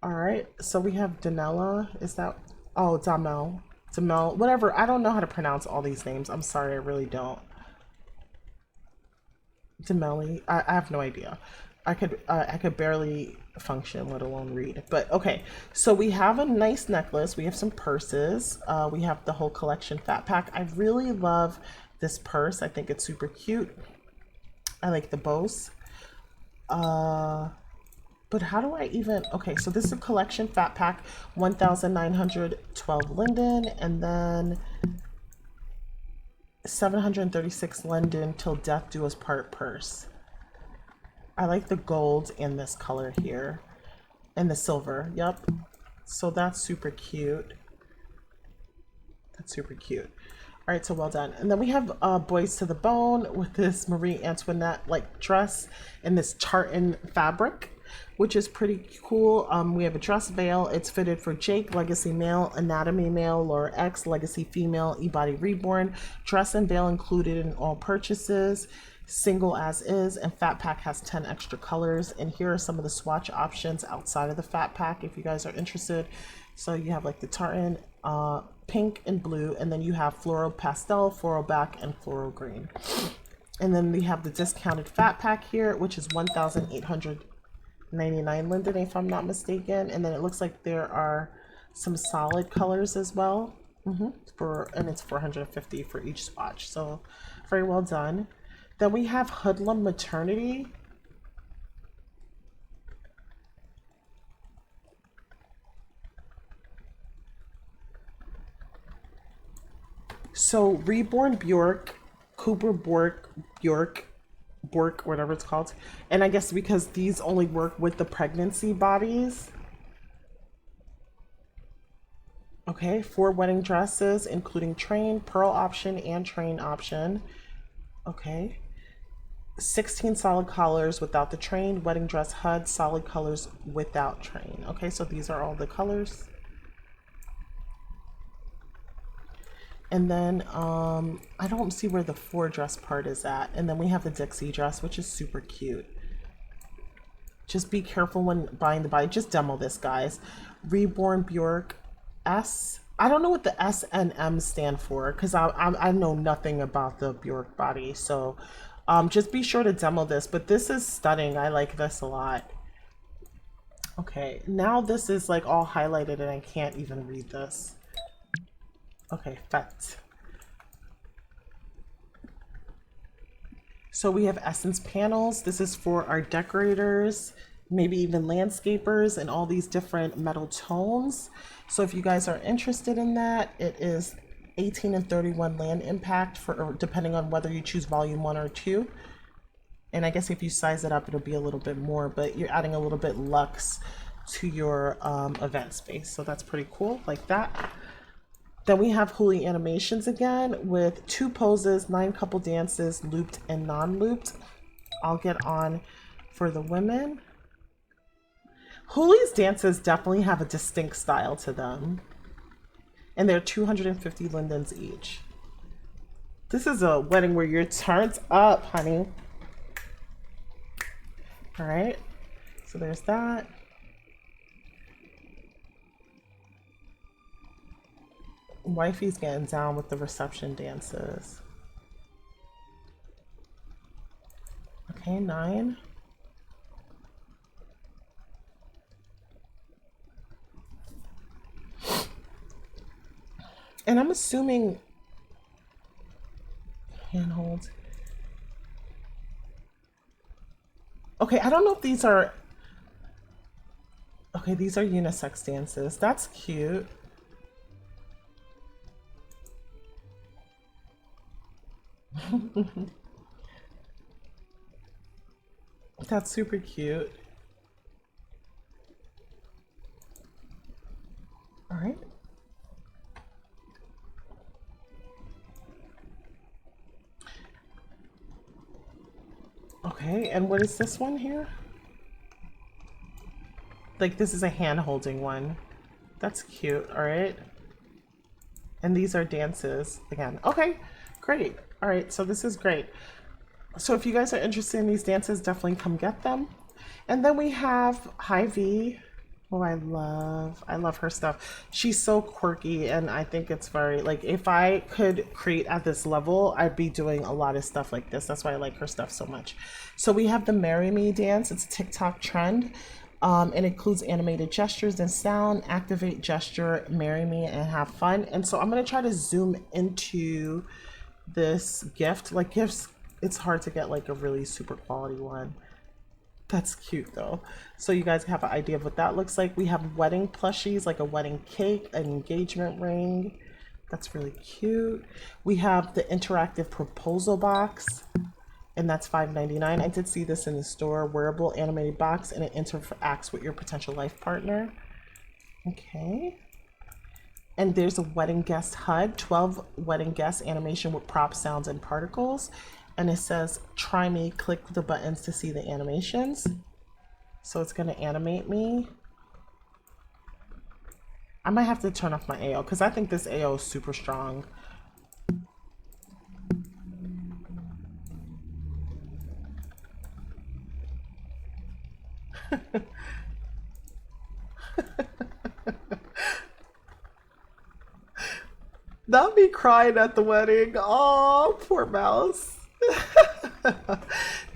All right, so we have Danella, is that, oh, Damel, whatever. I don't know how to pronounce all these names. I'm sorry, I really don't. Demeli, I have no idea. I could barely function, let alone read. But okay, so we have a nice necklace. We have some purses. We have the whole collection fat pack. I really love this purse. I think it's super cute. I like the bows. But how do I even, okay, so this is a collection fat pack, 1,912 linden, and then 736 linden till death do us part purse. I like the gold in this color here and the silver. Yep. So that's super cute. That's super cute. All right, so well done. And then we have Boys to the Bone with this Marie Antoinette like dress in this tartan fabric, which is pretty cool. We have a dress veil. It's fitted for Jake, Legacy Male, Anatomy Male, Laura X, Legacy Female, eBody Reborn. Dress and veil included in all purchases. Single as is, and fat pack has 10 extra colors. And here are some of the swatch options outside of the fat pack if you guys are interested. So you have like the tartan, pink and blue, and then you have floral pastel, floral black, and floral green. And then we have the discounted fat pack here, which is 1,899 linden if I'm not mistaken. And then it looks like there are some solid colors as well. And it's 450 for each swatch, so very well done. Then we have Hoodlum Maternity. So Reborn Bjork, Cooper Bjork, whatever it's called. And I guess because these only work with the pregnancy bodies. Okay, 4 wedding dresses, including train, pearl option, and train option. Okay. 16 solid colors without the train, wedding dress HUD, solid colors without train. Okay, so these are all the colors. And then I don't see where the 4 dress part is at. And then we have the Dixie dress, which is super cute. Just be careful when buying the body. Just demo this, guys. Reborn Bjork S. I don't know what the S and M stand for because I know nothing about the Bjork body. So just be sure to demo this. But this is stunning. I like this a lot. Okay, now this is like all highlighted and I can't even read this. Okay, fat. So we have essence panels. This is for our decorators, maybe even landscapers, and all these different metal tones. So if you guys are interested in that, it is 18 and 31 land impact for depending on whether you choose volume 1 or 2. And I guess if you size it up, it'll be a little bit more, but you're adding a little bit luxe to your event space. So that's pretty cool, like that. Then we have Huli animations again with 2 poses, 9 couple dances, looped and non-looped. I'll get on for the women. Huli's dances definitely have a distinct style to them. And they're 250 lindens each. This is a wedding where you're turned up, honey. All right, so there's that. Wifey's getting down with the reception dances. Okay, 9. And I'm assuming handhold. Okay, I don't know if these are, okay, these are unisex dances. That's cute. That's super cute. All right. Okay, and what is this one here? Like this is a hand holding one. That's cute, all right. And these are dances again. Okay, great. All right, so this is great. So if you guys are interested in these dances, definitely come get them. And then we have Hy-Vee. Oh, I love her stuff. She's so quirky and I think it's very, like, if I could create at this level, I'd be doing a lot of stuff like this. That's why I like her stuff so much. So we have the Marry Me dance. It's a TikTok trend. It includes animated gestures and sound. Activate, gesture, marry me, and have fun. And so I'm gonna try to zoom into this gift. Like gifts, it's hard to get like a really super quality one. That's cute though. So you guys have an idea of what that looks like. We have wedding plushies, like a wedding cake, an engagement ring. That's really cute. We have the interactive proposal box, and that's $5.99. I did see this in the store. Wearable animated box, and it interacts with your potential life partner. Okay. And there's a wedding guest HUD, 12 wedding guest animation with props, sounds, and particles. And it says, try me, click the buttons to see the animations. So it's gonna animate me. I might have to turn off my AO because I think this AO is super strong. Not me crying at the wedding. Oh, poor mouse.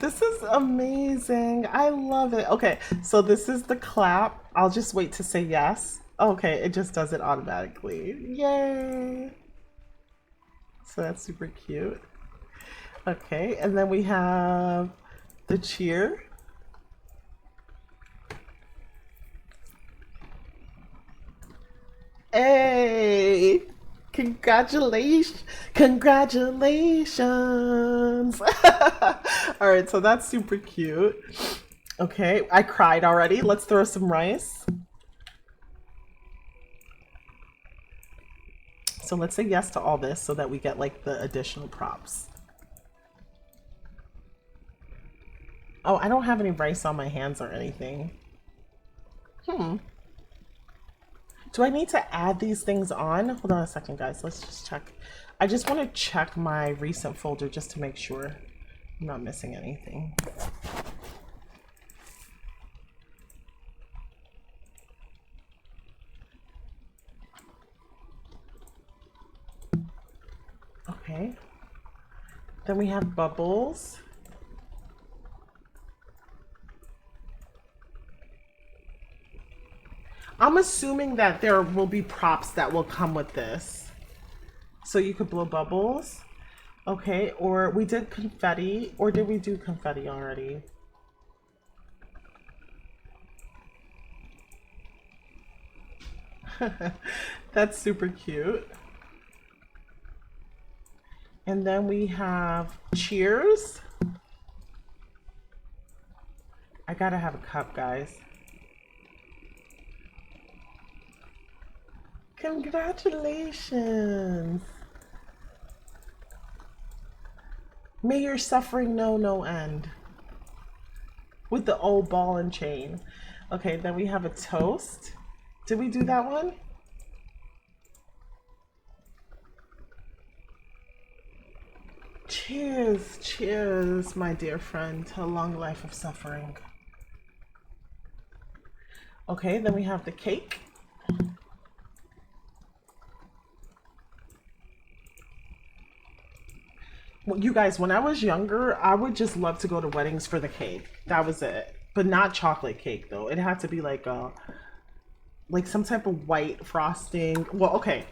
This is amazing. I love it. Okay, so this is the clap. I'll just wait to say yes. Okay, it just does it automatically. Yay. So that's super cute. Okay, and then we have the cheer. Hey! Congratulations! Congratulations! All right, so that's super cute. Okay, I cried already. Let's throw some rice. So let's say yes to all this so that we get like the additional props. Oh, I don't have any rice on my hands or anything. Do I need to add these things on? Hold on a second, guys. Let's just check. I just want to check my recent folder just to make sure I'm not missing anything. Okay. Then we have bubbles. I'm assuming that there will be props that will come with this. So you could blow bubbles. Okay, or we did confetti, or did we do confetti already? That's super cute. And then we have cheers. I gotta have a cup, guys. Congratulations. May your suffering know no end. With the old ball and chain. Okay, then we have a toast. Did we do that one? Cheers, cheers, my dear friend, to a long life of suffering. Okay, then we have the cake. Well, you guys, when I was younger, I would just love to go to weddings for the cake. That was it. But not chocolate cake though. It had to be like some type of white frosting. Well, okay.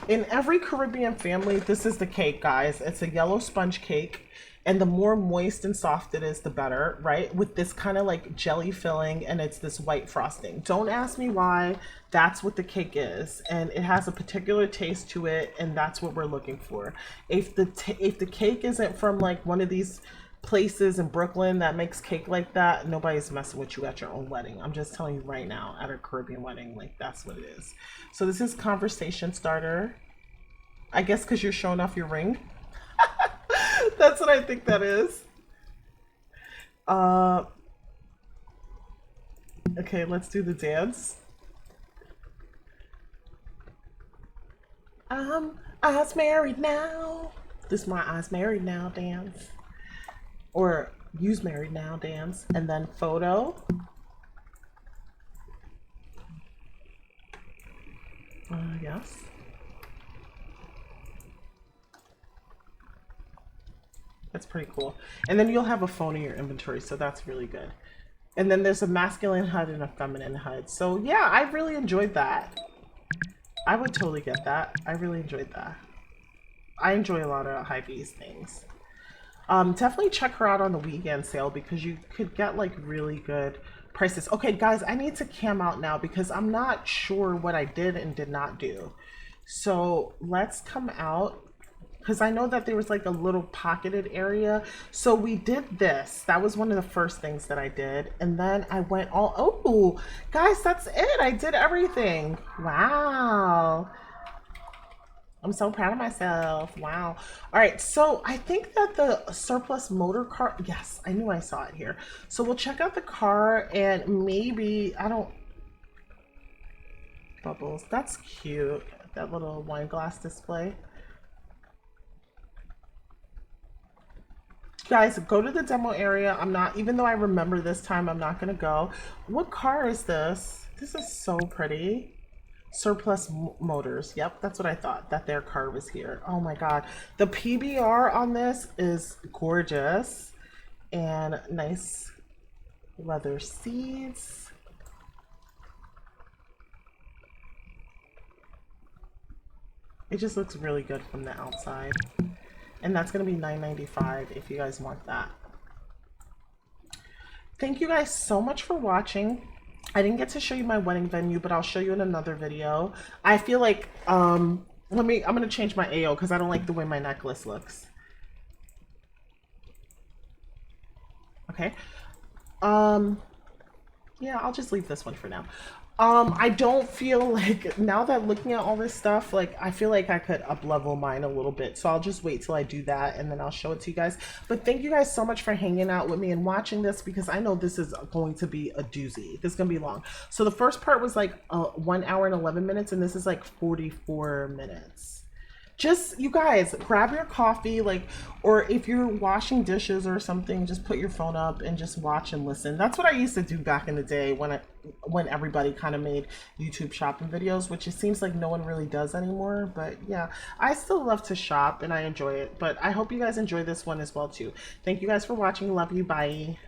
In every Caribbean family, this is the cake, guys. It's a yellow sponge cake. And the more moist and soft it is, the better, right? With this kind of like jelly filling, and it's this white frosting. Don't ask me why. That's what the cake is. And it has a particular taste to it, and that's what we're looking for. If the cake isn't from like one of these places in Brooklyn that makes cake like that, nobody's messing with you at your own wedding. I'm just telling you right now, at a Caribbean wedding, like that's what it is. So this is conversation starter. I guess because you're showing off your ring. That's what I think that is. Uh, okay, let's do the dance. Eyes married now. This is my eyes married now dance. Or use married now dance. And then photo. Yes. That's pretty cool. And then you'll have a phone in your inventory, so that's really good. And then there's a masculine HUD and a feminine HUD. So yeah, I really enjoyed that. I would totally get that. I really enjoyed that. I enjoy a lot of Hy-Vee's things. Definitely check her out on the weekend sale because you could get like really good prices. Okay, guys, I need to cam out now because I'm not sure what I did and did not do. So let's come out because I know that there was like a little pocketed area. So we did this. That was one of the first things that I did. And then I went all, oh, guys, that's it. I did everything. Wow. I'm so proud of myself. Wow. All right. So I think that the surplus motor car, yes, I knew I saw it here. So we'll check out the car and maybe, I don't, bubbles. That's cute. That little wine glass display. Guys, go to the demo area. I'm not, even though I remember this time, I'm not going to go. What car is this? This is so pretty. Surplus Motors. Yep, that's what I thought, that their car was here. Oh my God. The PBR on this is gorgeous and nice leather seats. It just looks really good from the outside. And that's going to be $9.95 if you guys want that. Thank you guys so much for watching. I didn't get to show you my wedding venue, but I'll show you in another video. I feel like, I'm going to change my AO because I don't like the way my necklace looks. Okay. Yeah, I'll just leave this one for now. I don't feel like now that looking at all this stuff, like I feel like I could up level mine a little bit. So I'll just wait till I do that and then I'll show it to you guys. But thank you guys so much for hanging out with me and watching this because I know this is going to be a doozy. This is gonna be long. So the first part was like 1 hour and 11 minutes, and this is like 44 minutes. Just you guys grab your coffee, like, or if you're washing dishes or something, just put your phone up and just watch and listen. That's what I used to do back in the day when everybody kind of made YouTube shopping videos, which it seems like no one really does anymore. But yeah, I still love to shop and I enjoy it. But I hope you guys enjoy this one as well too. Thank you guys for watching. Love you. Bye.